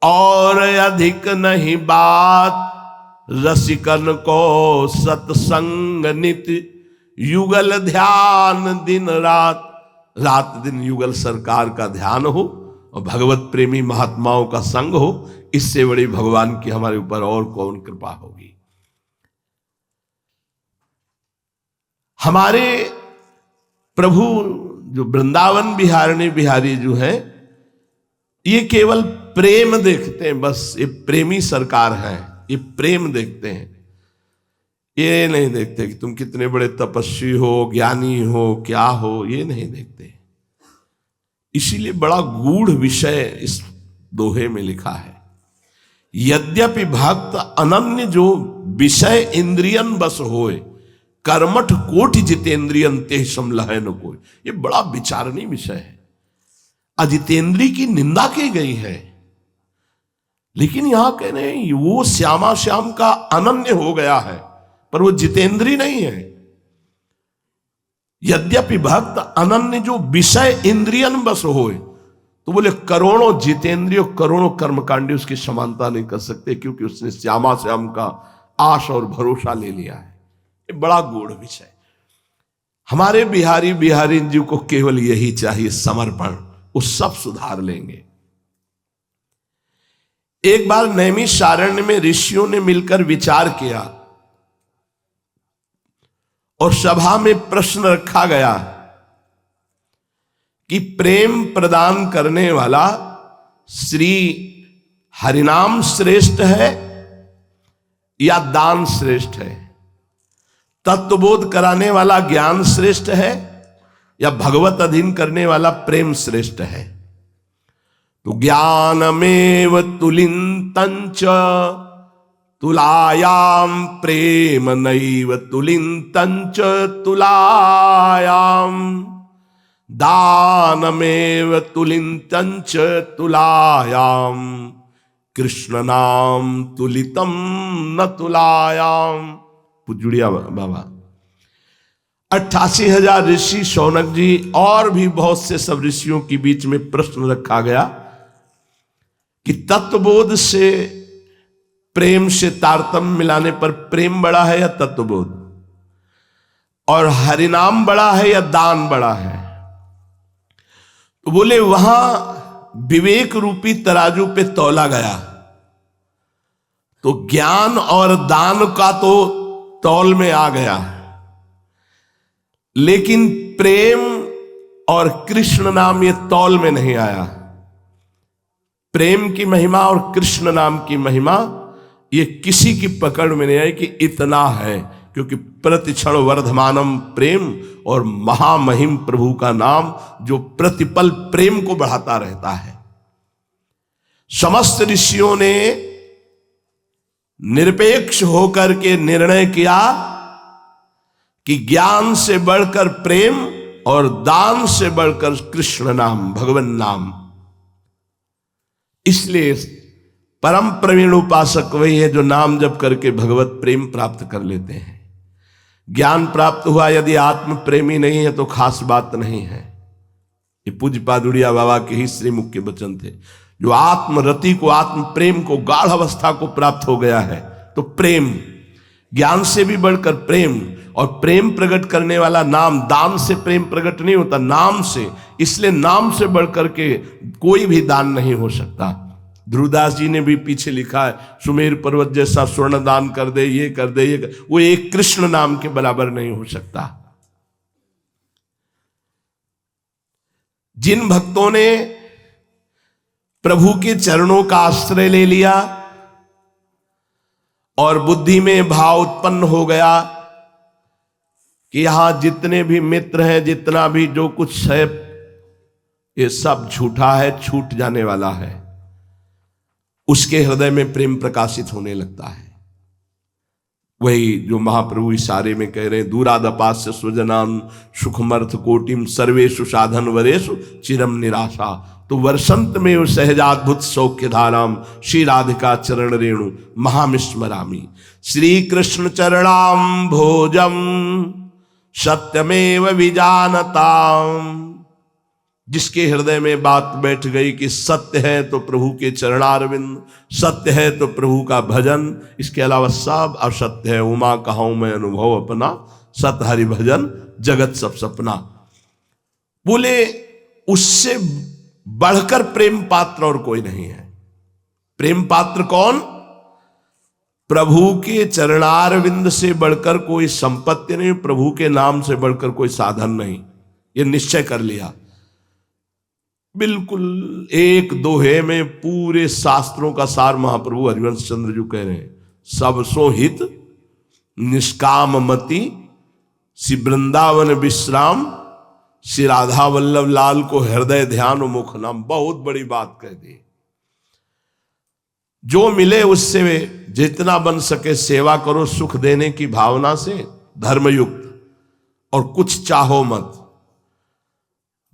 और अधिक नहीं बात, रसिकन को सत्संग नित युगल ध्यान दिन रात। रात दिन युगल सरकार का ध्यान हो और भगवत प्रेमी महात्माओं का संग हो, इससे बड़ी भगवान की हमारे ऊपर और कौन कृपा होगी। हमारे प्रभु जो वृंदावन बिहारिणी बिहारी जो है, ये केवल प्रेम देखते हैं, बस ये प्रेमी सरकार है, ये प्रेम देखते हैं। ये नहीं देखते कि तुम कितने बड़े तपस्वी हो, ज्ञानी हो, क्या हो, ये नहीं देखते। इसीलिए बड़ा गूढ़ विषय इस दोहे में लिखा है। यद्यपि भक्त अनन्य जो विषय इंद्रियन बस होए, कर्मठ कोटि जितेंद्रियन ते समलह न कोई। ये बड़ा विचारणीय विषय है। अजितेंद्री की निंदा की गई है, लेकिन यहां कह रहे हैं वो श्यामा श्याम का अनन्य हो गया है, पर वो जितेंद्री नहीं है। यद्यपि भक्त अनन्य जो विषय इंद्रियन बस होए, तो बोले करोड़ों जितेंद्रियों, करोड़ों कर्मकांडी उसकी समानता नहीं कर सकते, क्योंकि उसने श्यामा श्याम का आश और भरोसा ले लिया है। ये बड़ा गूढ़ विषय। हमारे बिहारी बिहारी जी को केवल यही चाहिए, समर्पण, वो सब सुधार लेंगे। एक बार नैमिषारण्य में ऋषियों ने मिलकर विचार किया और सभा में प्रश्न रखा गया कि प्रेम प्रदान करने वाला श्री हरिनाम श्रेष्ठ है या दान श्रेष्ठ है? तत्वबोध कराने वाला ज्ञान श्रेष्ठ है या भगवत अधीन करने वाला प्रेम श्रेष्ठ है? तो ज्ञानमेव तुलिंतंच तुलायाम प्रेम नैव तुलिंतंच तुलायाम, दानमेव तुलिंतंच तुलायाम, कृष्ण नाम तुलितम न तुलायाम। पुजुड़िया बाबा। 88,000 ऋषि, शौनक जी और भी बहुत से सब ऋषियों के बीच में प्रश्न रखा गया कि तत्वबोध से प्रेम से तारतम्य मिलाने पर प्रेम बड़ा है या तत्वबोध, और हरिनाम बड़ा है या दान बड़ा है? तो बोले वहां विवेक रूपी तराजू पे तौला गया तो ज्ञान और दान का तो तौल में आ गया, लेकिन प्रेम और कृष्ण नाम ये तौल में नहीं आया। प्रेम की महिमा और कृष्ण नाम की महिमा ये किसी की पकड़ में नहीं आई कि इतना है, क्योंकि प्रतिक्षण वर्धमानम प्रेम, और महामहिम प्रभु का नाम जो प्रतिपल प्रेम को बढ़ाता रहता है। समस्त ऋषियों ने निरपेक्ष होकर के निर्णय किया कि ज्ञान से बढ़कर प्रेम और दान से बढ़कर कृष्ण नाम, भगवान नाम। इसलिए परम प्रवीण उपासक वही है जो नाम जप करके भगवत प्रेम प्राप्त कर लेते हैं। ज्ञान प्राप्त हुआ, यदि आत्म प्रेमी नहीं है तो खास बात नहीं है। ये पूज्य पादुड़िया बाबा के ही श्री मुख्य वचन थे। जो आत्मरति को, आत्म प्रेम को, गाढ़ अवस्था को प्राप्त हो गया है, तो प्रेम, ज्ञान से भी बढ़कर प्रेम, और प्रेम प्रकट करने वाला नाम। दान से प्रेम प्रकट नहीं होता, नाम से। इसलिए नाम से बढ़कर के कोई भी दान नहीं हो सकता। ध्रुवदास जी ने भी पीछे लिखा है, सुमेर पर्वत जैसा स्वर्ण दान कर दे, ये कर दे, ये कर, वो एक कृष्ण नाम के बराबर नहीं हो सकता। जिन भक्तों ने प्रभु के चरणों का आश्रय ले लिया और बुद्धि में भाव उत्पन्न हो गया कि यहां जितने भी मित्र हैं, जितना भी जो कुछ है, ये सब झूठा है, छूट जाने वाला है, उसके हृदय में प्रेम प्रकाशित होने लगता है। वही जो महाप्रभु इशारे में कह रहे हैं, दूरादपास्य स्वजनान सुखमर्थ कोटिम सर्वेषु साधन वरेषु चिरम निराशा। तो वर्षंत में वो सहजाद्भुत सौख्य धाराम श्री राधिका चरण रेणु महामिस्मरामी। श्री कृष्ण चरणाम भोजम सत्यमेव विजानताम। जिसके हृदय में बात बैठ गई कि सत्य है तो प्रभु के चरणारविंद, सत्य है तो प्रभु का भजन, इसके अलावा सब असत्य है। उमा कहूं मैं अनुभव अपना, सत हरि भजन जगत सब सपना। बोले उससे बढ़कर प्रेम पात्र और कोई नहीं है। प्रेम पात्र कौन? प्रभु के चरणारविंद से बढ़कर कोई संपत्ति नहीं, प्रभु के नाम से बढ़कर कोई साधन नहीं। ये निश्चय कर लिया। बिल्कुल एक दोहे में पूरे शास्त्रों का सार महाप्रभु हरिवंश चंद्र जी कह रहे हैं। सब सो हित निष्काम मति श्री वृंदावन विश्राम, श्री राधा वल्लभ लाल को हृदय ध्यान मुख नाम। बहुत बड़ी बात कह दी। जो मिले उससे जितना बन सके सेवा करो, सुख देने की भावना से धर्मयुक्त, और कुछ चाहो मत,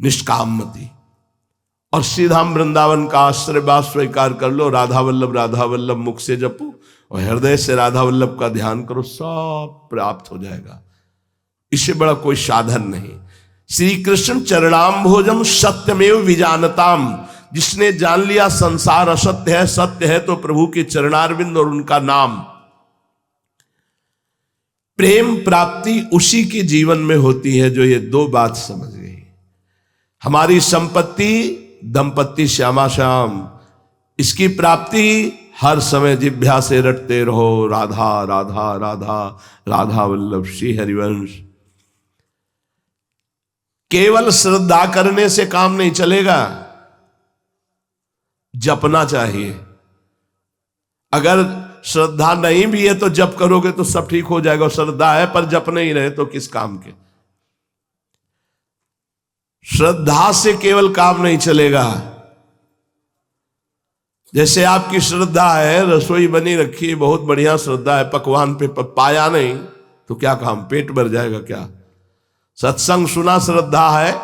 निष्काम मति। और सीधाम वृंदावन का आश्रयवास स्वीकार कर लो, राधा वल्लभ मुख से जपो और हृदय से राधा वल्लभ का ध्यान करो, सब प्राप्त हो जाएगा। इससे बड़ा कोई साधन नहीं। श्री कृष्ण चरणाम भोजम सत्यमेव विजानताम। जिसने जान लिया संसार असत्य है, सत्य है तो प्रभु के चरणारविंद और उनका नाम। प्रेम प्राप्ति उसी के जीवन में होती है जो ये दो बात समझ गई। हमारी संपत्ति दंपत्ति श्यामा श्याम, इसकी प्राप्ति हर समय जिह्वा से रटते रहो, राधा राधा राधा राधा वल्लभ श्री हरिवंश। केवल श्रद्धा करने से काम नहीं चलेगा, जपना चाहिए। अगर श्रद्धा नहीं भी है तो जप करोगे तो सब ठीक हो जाएगा। श्रद्धा है पर जप नहीं रहे तो किस काम के। श्रद्धा से केवल काम नहीं चलेगा। जैसे आपकी श्रद्धा है, रसोई बनी रखी है, बहुत बढ़िया श्रद्धा है, पकवान पे पाया नहीं तो क्या काम, पेट भर जाएगा क्या? सत्संग सुना श्रद्धा है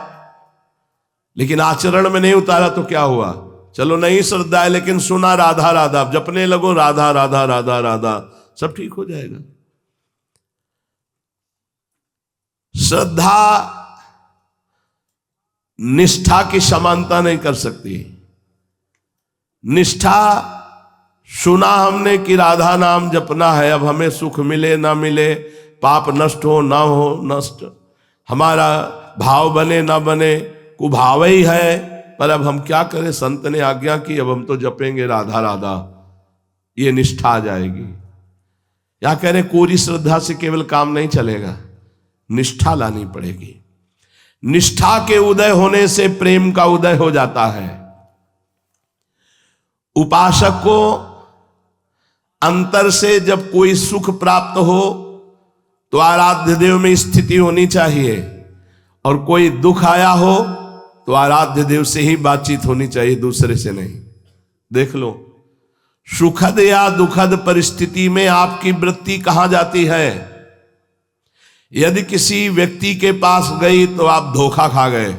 लेकिन आचरण में नहीं उतारा तो क्या हुआ? चलो नहीं श्रद्धा है लेकिन सुना राधा राधा, जपने लगो राधा राधा राधा राधा, सब ठीक हो जाएगा। श्रद्धा निष्ठा की समानता नहीं कर सकती। निष्ठा सुना हमने कि राधा नाम जपना है, अब हमें सुख मिले ना मिले, पाप नष्ट हो ना हो नष्ट, हमारा भाव बने ना बने, कुभाव ही है, पर अब हम क्या करें, संत ने आज्ञा की, अब हम तो जपेंगे राधा राधा, ये निष्ठा आ जाएगी। या कह रहे कोरी श्रद्धा से केवल काम नहीं चलेगा, निष्ठा लानी पड़ेगी। निष्ठा के उदय होने से प्रेम का उदय हो जाता है। उपासक को अंतर से जब कोई सुख प्राप्त हो तो आराध्य देव में स्थिति होनी चाहिए, और कोई दुख आया हो तो आराध्य देव से ही बातचीत होनी चाहिए, दूसरे से नहीं। देख लो, सुखद या दुखद परिस्थिति में आपकी वृत्ति कहां जाती है। यदि किसी व्यक्ति के पास गई तो आप धोखा खा गए,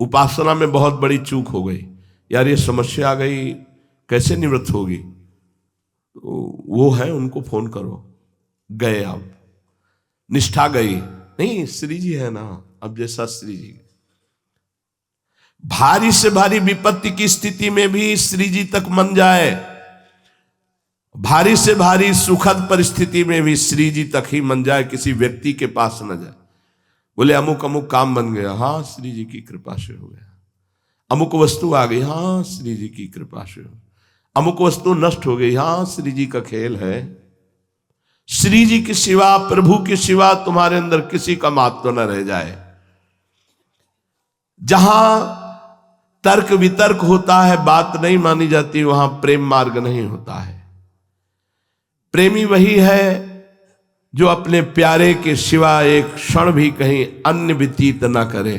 उपासना में बहुत बड़ी चूक हो गई। यार ये समस्या आ गई, कैसे निवृत्त होगी? तो वो है, उनको फोन करो। गए आप, निष्ठा गई नहीं, श्री जी है ना, अब जैसा श्री जी। भारी से भारी विपत्ति की स्थिति में भी श्री जी तक मन जाए, भारी से भारी सुखद परिस्थिति में भी श्री जी तक ही मन जाए, किसी व्यक्ति के पास न जाए। बोले अमुक अमुक काम बन गया, हाँ श्री जी की कृपा से हो गया। अमुक वस्तु आ गई, हाँ श्री जी की कृपा से हो। अमुक वस्तु नष्ट हो गई, हाँ श्री जी का खेल है। श्री जी के सिवा, प्रभु के सिवा तुम्हारे अंदर किसी का महत्व न रह जाए। जहां तर्क वितर्क होता है, बात नहीं मानी जाती, वहां प्रेम मार्ग नहीं होता है। प्रेमी वही है जो अपने प्यारे के सिवा एक क्षण भी कहीं अन्य व्यतीत न करे,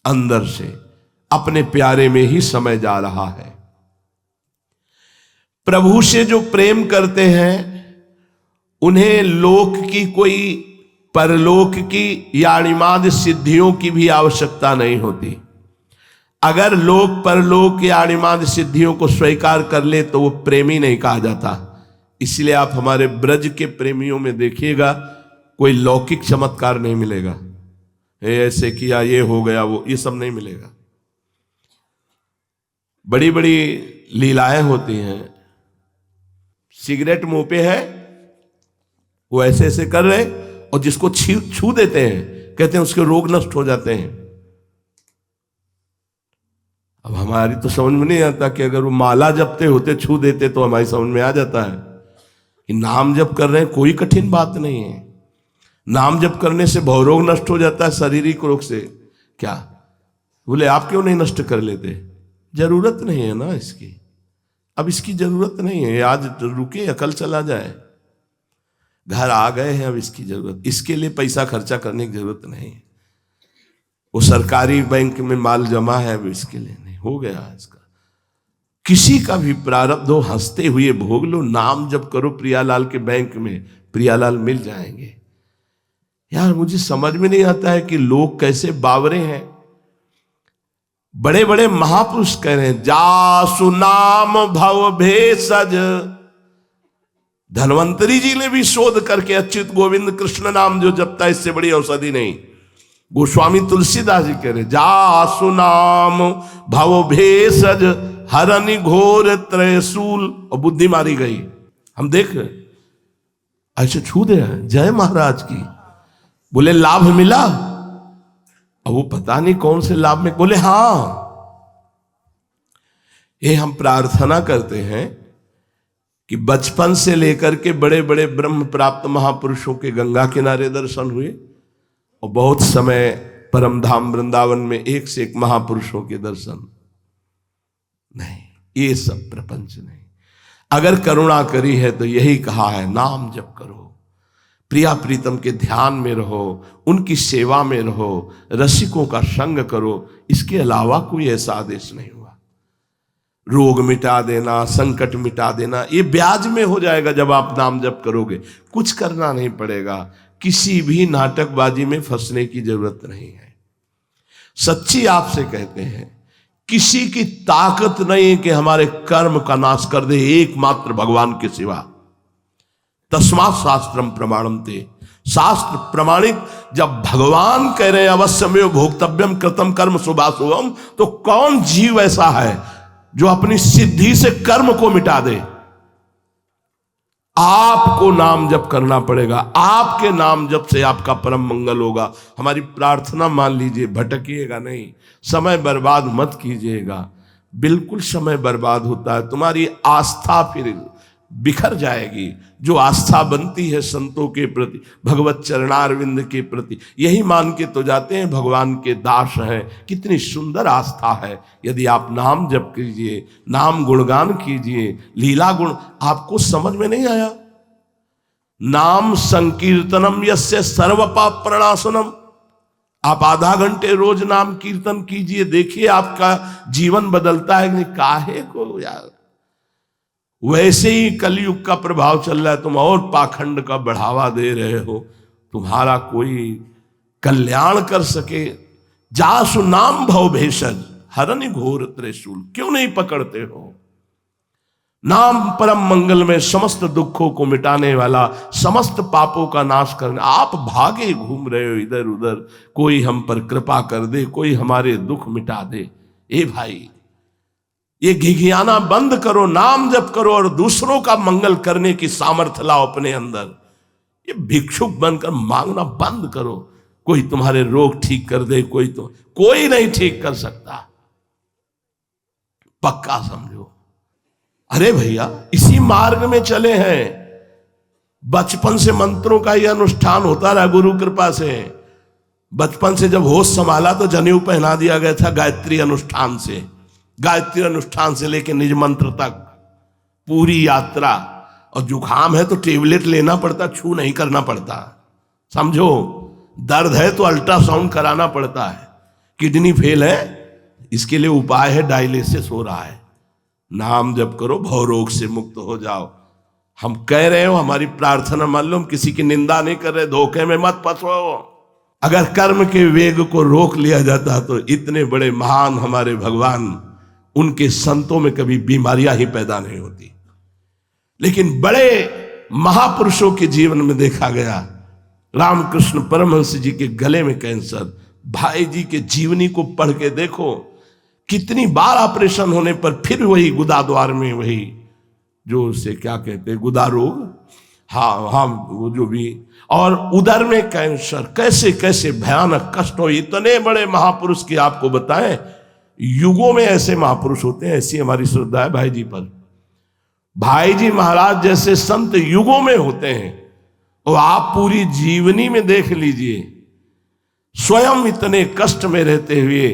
अंदर से अपने प्यारे में ही समय जा रहा है। प्रभु से जो प्रेम करते हैं उन्हें लोक की कोई परलोक की या अणिमाद सिद्धियों की भी आवश्यकता नहीं होती। अगर लोक परलोक या अणिमाद सिद्धियों को स्वीकार कर ले तो वो प्रेमी नहीं कहा जाता। इसलिए आप हमारे ब्रज के प्रेमियों में देखिएगा कोई लौकिक चमत्कार नहीं मिलेगा, ऐसे किया ये हो गया वो, ये सब नहीं मिलेगा। बड़ी बड़ी लीलाएं होती हैं। सिगरेट मुंह पे है, वो ऐसे ऐसे कर रहे और जिसको छू देते हैं कहते हैं उसके रोग नष्ट हो जाते हैं। अब हमारी तो समझ में नहीं आता कि अगर वो माला जपते होते छू देते तो हमारी समझ में आ जाता है कि नाम जप कर रहे हैं, कोई कठिन बात नहीं है। नाम जप करने से भवरोग नष्ट हो जाता है, शारीरिक रोग से क्या। बोले आप क्यों नहीं नष्ट कर लेते? जरूरत नहीं है ना इसकी, अब इसकी जरूरत नहीं है। आज रुके कल चला जाए, घर आ गए हैं, अब इसकी जरूरत, इसके लिए पैसा खर्चा करने की जरूरत नहीं है। वो सरकारी बैंक में माल जमा है, अब इसके लिए नहीं, हो गया इसका। किसी का भी प्रारब्ध हो, हंसते हुए भोग लो, नाम जप करो प्रियालाल के बैंक में, प्रियालाल मिल जाएंगे। यार मुझे समझ में नहीं आता है कि लोग कैसे बावरे हैं। बड़े बड़े महापुरुष कह रहे हैं जासु नाम भव भेषज। धन्वंतरी जी ने भी शोध करके अच्युत गोविंद कृष्ण नाम जो जपता है इससे बड़ी औषधि नहीं। गोस्वामी तुलसीदास जी कह रहे जासु नाम भव भेषज हरनि घोर त्रयशूल, और बुद्धि मारी गई। हम देख ऐसे छू दे जय महाराज की, बोले लाभ मिला, और वो पता नहीं कौन से लाभ में, बोले हां। ये हम प्रार्थना करते हैं कि बचपन से लेकर के बड़े बड़े ब्रह्म प्राप्त महापुरुषों के गंगा किनारे दर्शन हुए, और बहुत समय परम धाम वृंदावन में एक से एक महापुरुषों के दर्शन नहीं। ये सब प्रपंच नहीं। अगर करुणा करी है तो यही कहा है नाम जप करो, प्रिया प्रीतम के ध्यान में रहो, उनकी सेवा में रहो, रसिकों का संग करो। इसके अलावा कोई ऐसा आदेश नहीं हुआ। रोग मिटा देना, संकट मिटा देना, ये ब्याज में हो जाएगा जब आप नाम जप करोगे। कुछ करना नहीं पड़ेगा, किसी भी नाटकबाजी में फंसने की जरूरत नहीं है। सच्ची आपसे कहते हैं किसी की ताकत नहीं कि हमारे कर्म का नाश कर दे, एकमात्र भगवान के सिवा। तस्मात् शास्त्रम प्रमाणम ते, शास्त्र प्रमाणित। जब भगवान कह रहे हैं अवश्यमेव भोक्तव्यम कृतम कर्म शुभाशुभम, तो कौन जीव ऐसा है जो अपनी सिद्धि से कर्म को मिटा दे? आपको नाम जप करना पड़ेगा, आपके नाम जप से आपका परम मंगल होगा। हमारी प्रार्थना मान लीजिए, भटकिएगा नहीं, समय बर्बाद मत कीजिएगा। बिल्कुल समय बर्बाद होता है, तुम्हारी आस्था फिर बिखर जाएगी। जो आस्था बनती है संतों के प्रति, भगवत चरणारविंद के प्रति, यही मान के तो जाते हैं भगवान के दास हैं। कितनी सुंदर आस्था है। यदि आप नाम जप कीजिए, नाम गुणगान कीजिए, लीला गुण, आपको समझ में नहीं आया? नाम संकीर्तनम यस्य सर्व पाप प्रणाशनम। आप आधा घंटे रोज नाम कीर्तन कीजिए, देखिए आपका जीवन बदलता है कि नहीं। काहे को यार, वैसे ही कलयुग का प्रभाव चल रहा है, तुम और पाखंड का बढ़ावा दे रहे हो। तुम्हारा कोई कल्याण कर सके। जासु नाम भव भेषज हरनि घोर त्रिशूल, क्यों नहीं पकड़ते हो? नाम परम मंगल में समस्त दुखों को मिटाने वाला, समस्त पापों का नाश करने। आप भागे घूम रहे हो इधर उधर, कोई हम पर कृपा कर दे, कोई हमारे दुख मिटा दे। ए भाई, ये घिघियाना बंद करो, नाम जप करो और दूसरों का मंगल करने की सामर्थ्य लाओ अपने अंदर। ये भिक्षुक बनकर मांगना बंद करो। कोई तुम्हारे रोग ठीक कर दे, कोई नहीं ठीक कर सकता, पक्का समझो। अरे भैया, इसी मार्ग में चले हैं। बचपन से मंत्रों का यह अनुष्ठान होता रहा गुरु कृपा से। बचपन से जब होश संभाला तो जनेऊ पहना दिया गया था गायत्री अनुष्ठान से। गायत्री अनुष्ठान से लेकर निज मंत्र तक पूरी यात्रा। और जुकाम है तो टेबलेट लेना पड़ता, छू नहीं करना पड़ता, समझो। दर्द है तो अल्ट्रासाउंड कराना पड़ता है। किडनी फेल है, इसके लिए उपाय है, डायलिसिस हो रहा है। नाम जप करो, भव रोग से मुक्त हो जाओ। हम कह रहे हो, हमारी प्रार्थना मान लो, हम किसी की निंदा नहीं कर रहे, धोखे में मत फंसो। अगर कर्म के वेग को रोक लिया जाता तो इतने बड़े महान हमारे भगवान, उनके संतों में कभी बीमारियां ही पैदा नहीं होती। लेकिन बड़े महापुरुषों के जीवन में देखा गया, रामकृष्ण परमहंस जी के गले में कैंसर, भाई जी के जीवनी को पढ़ के देखो, कितनी बार ऑपरेशन होने पर फिर वही गुदाद्वार में, वही जो उसे क्या कहते हैं, गुदा रोग, हाँ हाँ वो जो भी, और उदर में कैंसर, कैसे कैसे भयानक कष्ट हो। इतने बड़े महापुरुष की आपको बताएं, युगों में ऐसे महापुरुष होते हैं, ऐसी हमारी श्रद्धा है भाई जी पर। भाई जी महाराज जैसे संत युगों में होते हैं, और आप पूरी जीवनी में देख लीजिए, स्वयं इतने कष्ट में रहते हुए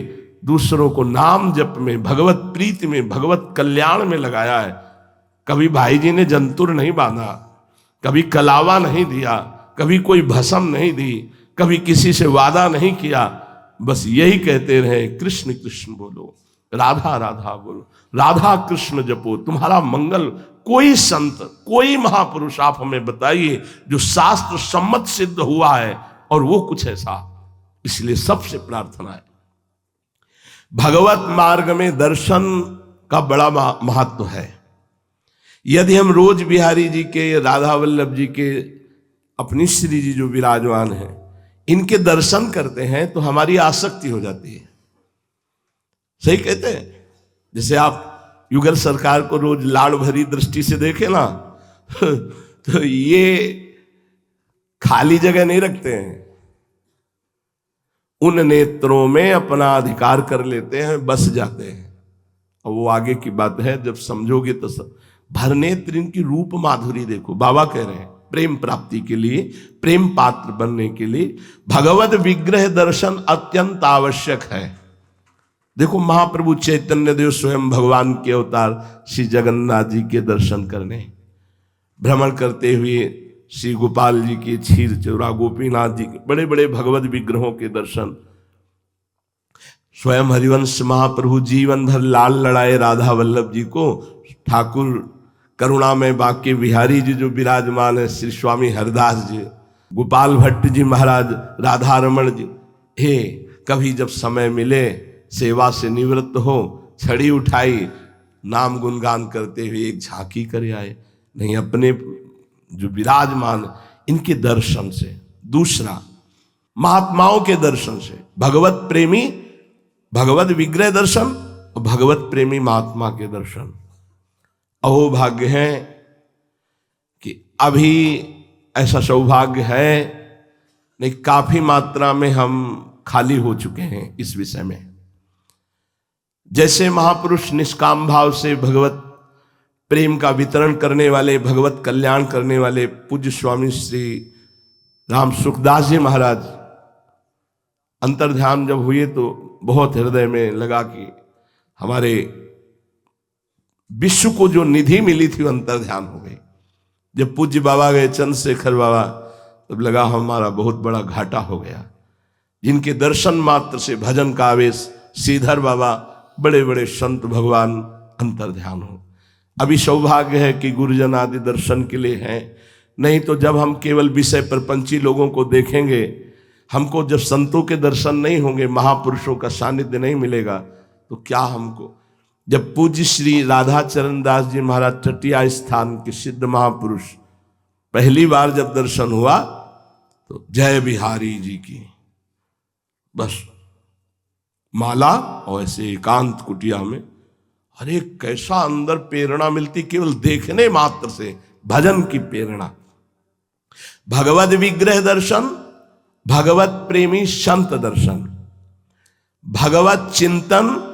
दूसरों को नाम जप में, भगवत प्रीति में, भगवत कल्याण में लगाया है। कभी भाई जी ने जंतुर नहीं बांधा, कभी कलावा नहीं दिया, कभी कोई भस्म नहीं दी, कभी किसी से वादा नहीं किया, बस यही कहते रहे, कृष्ण कृष्ण बोलो, राधा राधा बोलो, राधा कृष्ण जपो, तुम्हारा मंगल। कोई संत, कोई महापुरुष आप हमें बताइए जो शास्त्र सम्मत सिद्ध हुआ है, और वो कुछ ऐसा। इसलिए सबसे प्रार्थना है, भगवत मार्ग में दर्शन का बड़ा महत्व है। यदि हम रोज बिहारी जी के, राधा वल्लभ जी के, अपनी श्री जी जो विराजमान है, इनके दर्शन करते हैं तो हमारी आसक्ति हो जाती है। सही कहते हैं। जैसे आप युगल सरकार को रोज लाड़ भरी दृष्टि से देखे ना तो ये खाली जगह नहीं रखते हैं, उन नेत्रों में अपना अधिकार कर लेते हैं, बस जाते हैं। और वो आगे की बात है, जब समझोगे तो सब। भरनेत्र इनकी रूप माधुरी देखो। बाबा कह रहे हैं प्रेम प्राप्ति के लिए, प्रेम पात्र बनने के लिए भगवत विग्रह दर्शन अत्यंत आवश्यक है। देखो महाप्रभु चैतन्य देव स्वयं भगवान के अवतार श्री जगन्नाथ जी के दर्शन करने भ्रमण करते हुए, श्री गोपाल जी के क्षीर चौरा, गोपीनाथ जी के बड़े बड़े भगवत विग्रहों के दर्शन। स्वयं हरिवंश महाप्रभु जीवन भर लाल लड़ाए राधा वल्लभ जी को। ठाकुर करुणा में बाके बिहारी जी जो विराजमान है, श्री स्वामी हरदास जी, गोपाल भट्ट जी महाराज, राधा रमण जी, हे कभी जब समय मिले, सेवा से निवृत्त हो, छड़ी उठाई, नाम गुणगान करते हुए एक झांकी कर आए। नहीं, अपने जो विराजमान, इनके दर्शन से। दूसरा, महात्माओं के दर्शन से, भगवत प्रेमी भगवत विग्रह दर्शन और भगवत प्रेमी महात्मा के दर्शन। अहोभाग्य है कि अभी ऐसा सौभाग्य है नहीं, काफी मात्रा में हम खाली हो चुके हैं इस विषय में। जैसे महापुरुष निष्काम भाव से भगवत प्रेम का वितरण करने वाले, भगवत कल्याण करने वाले पूज्य स्वामी श्री राम सुखदास जी महाराज अंतर्ध्यान जब हुए तो बहुत हृदय में लगा कि हमारे विश्व को जो निधि मिली थी वो अंतर्ध्यान हो गई। जब पूज्य बाबा गए चंद्रशेखर बाबा, तब लगा हमारा बहुत बड़ा घाटा हो गया। जिनके दर्शन मात्र से भजन का आवेश, श्रीधर बाबा, बड़े बड़े संत भगवान अंतर्ध्यान हो। अभी सौभाग्य है कि गुरुजन आदि दर्शन के लिए हैं, नहीं तो जब हम केवल विषय प्रपंची लोगों को देखेंगे, हमको जब संतों के दर्शन नहीं होंगे, महापुरुषों का सानिध्य नहीं मिलेगा, तो क्या हमको। जब पूज्य श्री राधा चरण दास जी महाराज टटिया स्थान के सिद्ध महापुरुष पहली बार जब दर्शन हुआ तो जय बिहारी जी की बस माला, और ऐसे एकांत कुटिया में, अरे कैसा अंदर प्रेरणा मिलती केवल देखने मात्र से, भजन की प्रेरणा। भगवत विग्रह दर्शन, भगवत प्रेमी संत दर्शन, भगवत चिंतन,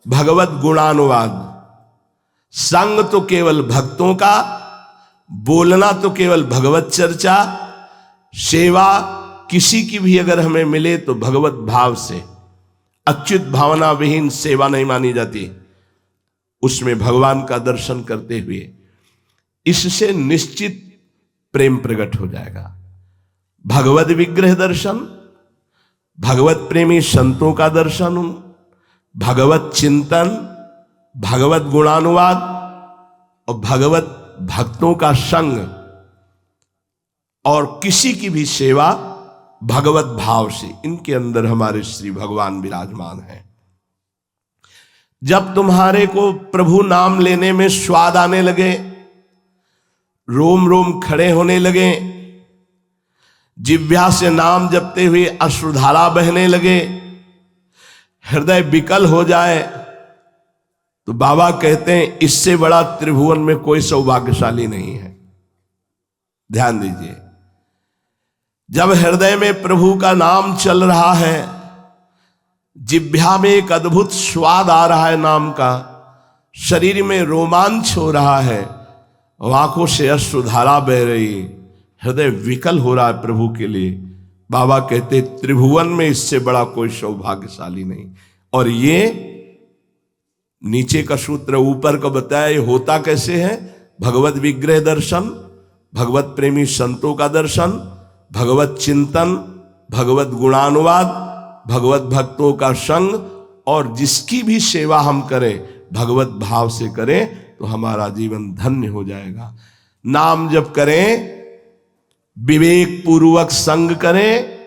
भगवत गुणानुवाद। संग तो केवल भक्तों का, बोलना तो केवल भगवत चर्चा, सेवा किसी की भी अगर हमें मिले तो भगवत भाव से। अच्युत भावना विहीन सेवा नहीं मानी जाती, उसमें भगवान का दर्शन करते हुए इससे निश्चित प्रेम प्रकट हो जाएगा। भगवत विग्रह दर्शन, भगवत प्रेमी संतों का दर्शन, भगवत चिंतन, भगवत गुणानुवाद और भगवत भक्तों का संग और किसी की भी सेवा भगवत भाव से, इनके अंदर हमारे श्री भगवान विराजमान हैं। जब तुम्हारे को प्रभु नाम लेने में स्वाद आने लगे, रोम रोम खड़े होने लगे, जिह्वा से नाम जपते हुए अश्रुधारा बहने लगे, हृदय विकल हो जाए, तो बाबा कहते हैं इससे बड़ा त्रिभुवन में कोई सौभाग्यशाली नहीं है। ध्यान दीजिए, जब हृदय में प्रभु का नाम चल रहा है, जिह्वा में एक अद्भुत स्वाद आ रहा है नाम का, शरीर में रोमांच हो रहा है, आंखों से अश्रुधारा बह रही, हृदय विकल हो रहा है प्रभु के लिए, बाबा कहते त्रिभुवन में इससे बड़ा कोई सौभाग्यशाली नहीं। और ये नीचे का सूत्र ऊपर का बताया, ये होता कैसे है? भगवत विग्रह दर्शन, भगवत प्रेमी संतों का दर्शन, भगवत चिंतन, भगवत गुणानुवाद, भगवत भक्तों का संग, और जिसकी भी सेवा हम करें भगवत भाव से करें तो हमारा जीवन धन्य हो जाएगा। नाम जप करें, विवेक पूर्वक संग करें,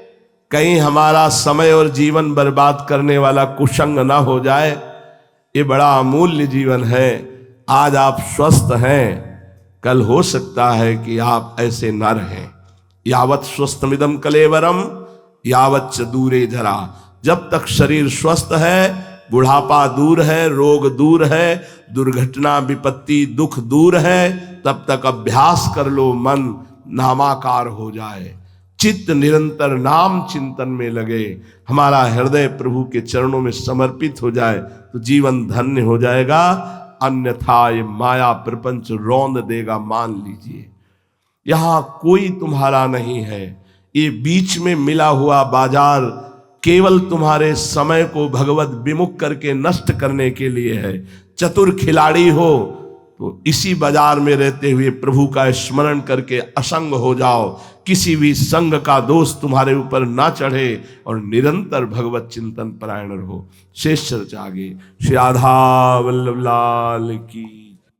कहीं हमारा समय और जीवन बर्बाद करने वाला कुसंग ना हो जाए। ये बड़ा अमूल्य जीवन है। आज आप स्वस्थ हैं, कल हो सकता है कि आप ऐसे न रहें। यावत स्वस्थमिदं कलेवरम यावत च दूरे जरा। जब तक शरीर स्वस्थ है, बुढ़ापा दूर है, रोग दूर है, दुर्घटना विपत्ति दुख दूर है, तब तक अभ्यास कर लो, मन नामाकार हो जाए, चित्त निरंतर नाम चिंतन में लगे, हमारा हृदय प्रभु के चरणों में समर्पित हो जाए तो जीवन धन्य हो जाएगा। अन्यथा ये माया प्रपंच रौंद देगा। मान लीजिए यहां कोई तुम्हारा नहीं है, ये बीच में मिला हुआ बाजार केवल तुम्हारे समय को भगवत विमुख करके नष्ट करने के लिए है। चतुर खिलाड़ी हो तो इसी बाजार में रहते हुए प्रभु का स्मरण करके असंग हो जाओ, किसी भी संग का दोष तुम्हारे ऊपर ना चढ़े और निरंतर भगवत चिंतन परायण रहो। शेष चर्चा आगे। श्री राधा वल्लभ लाल की।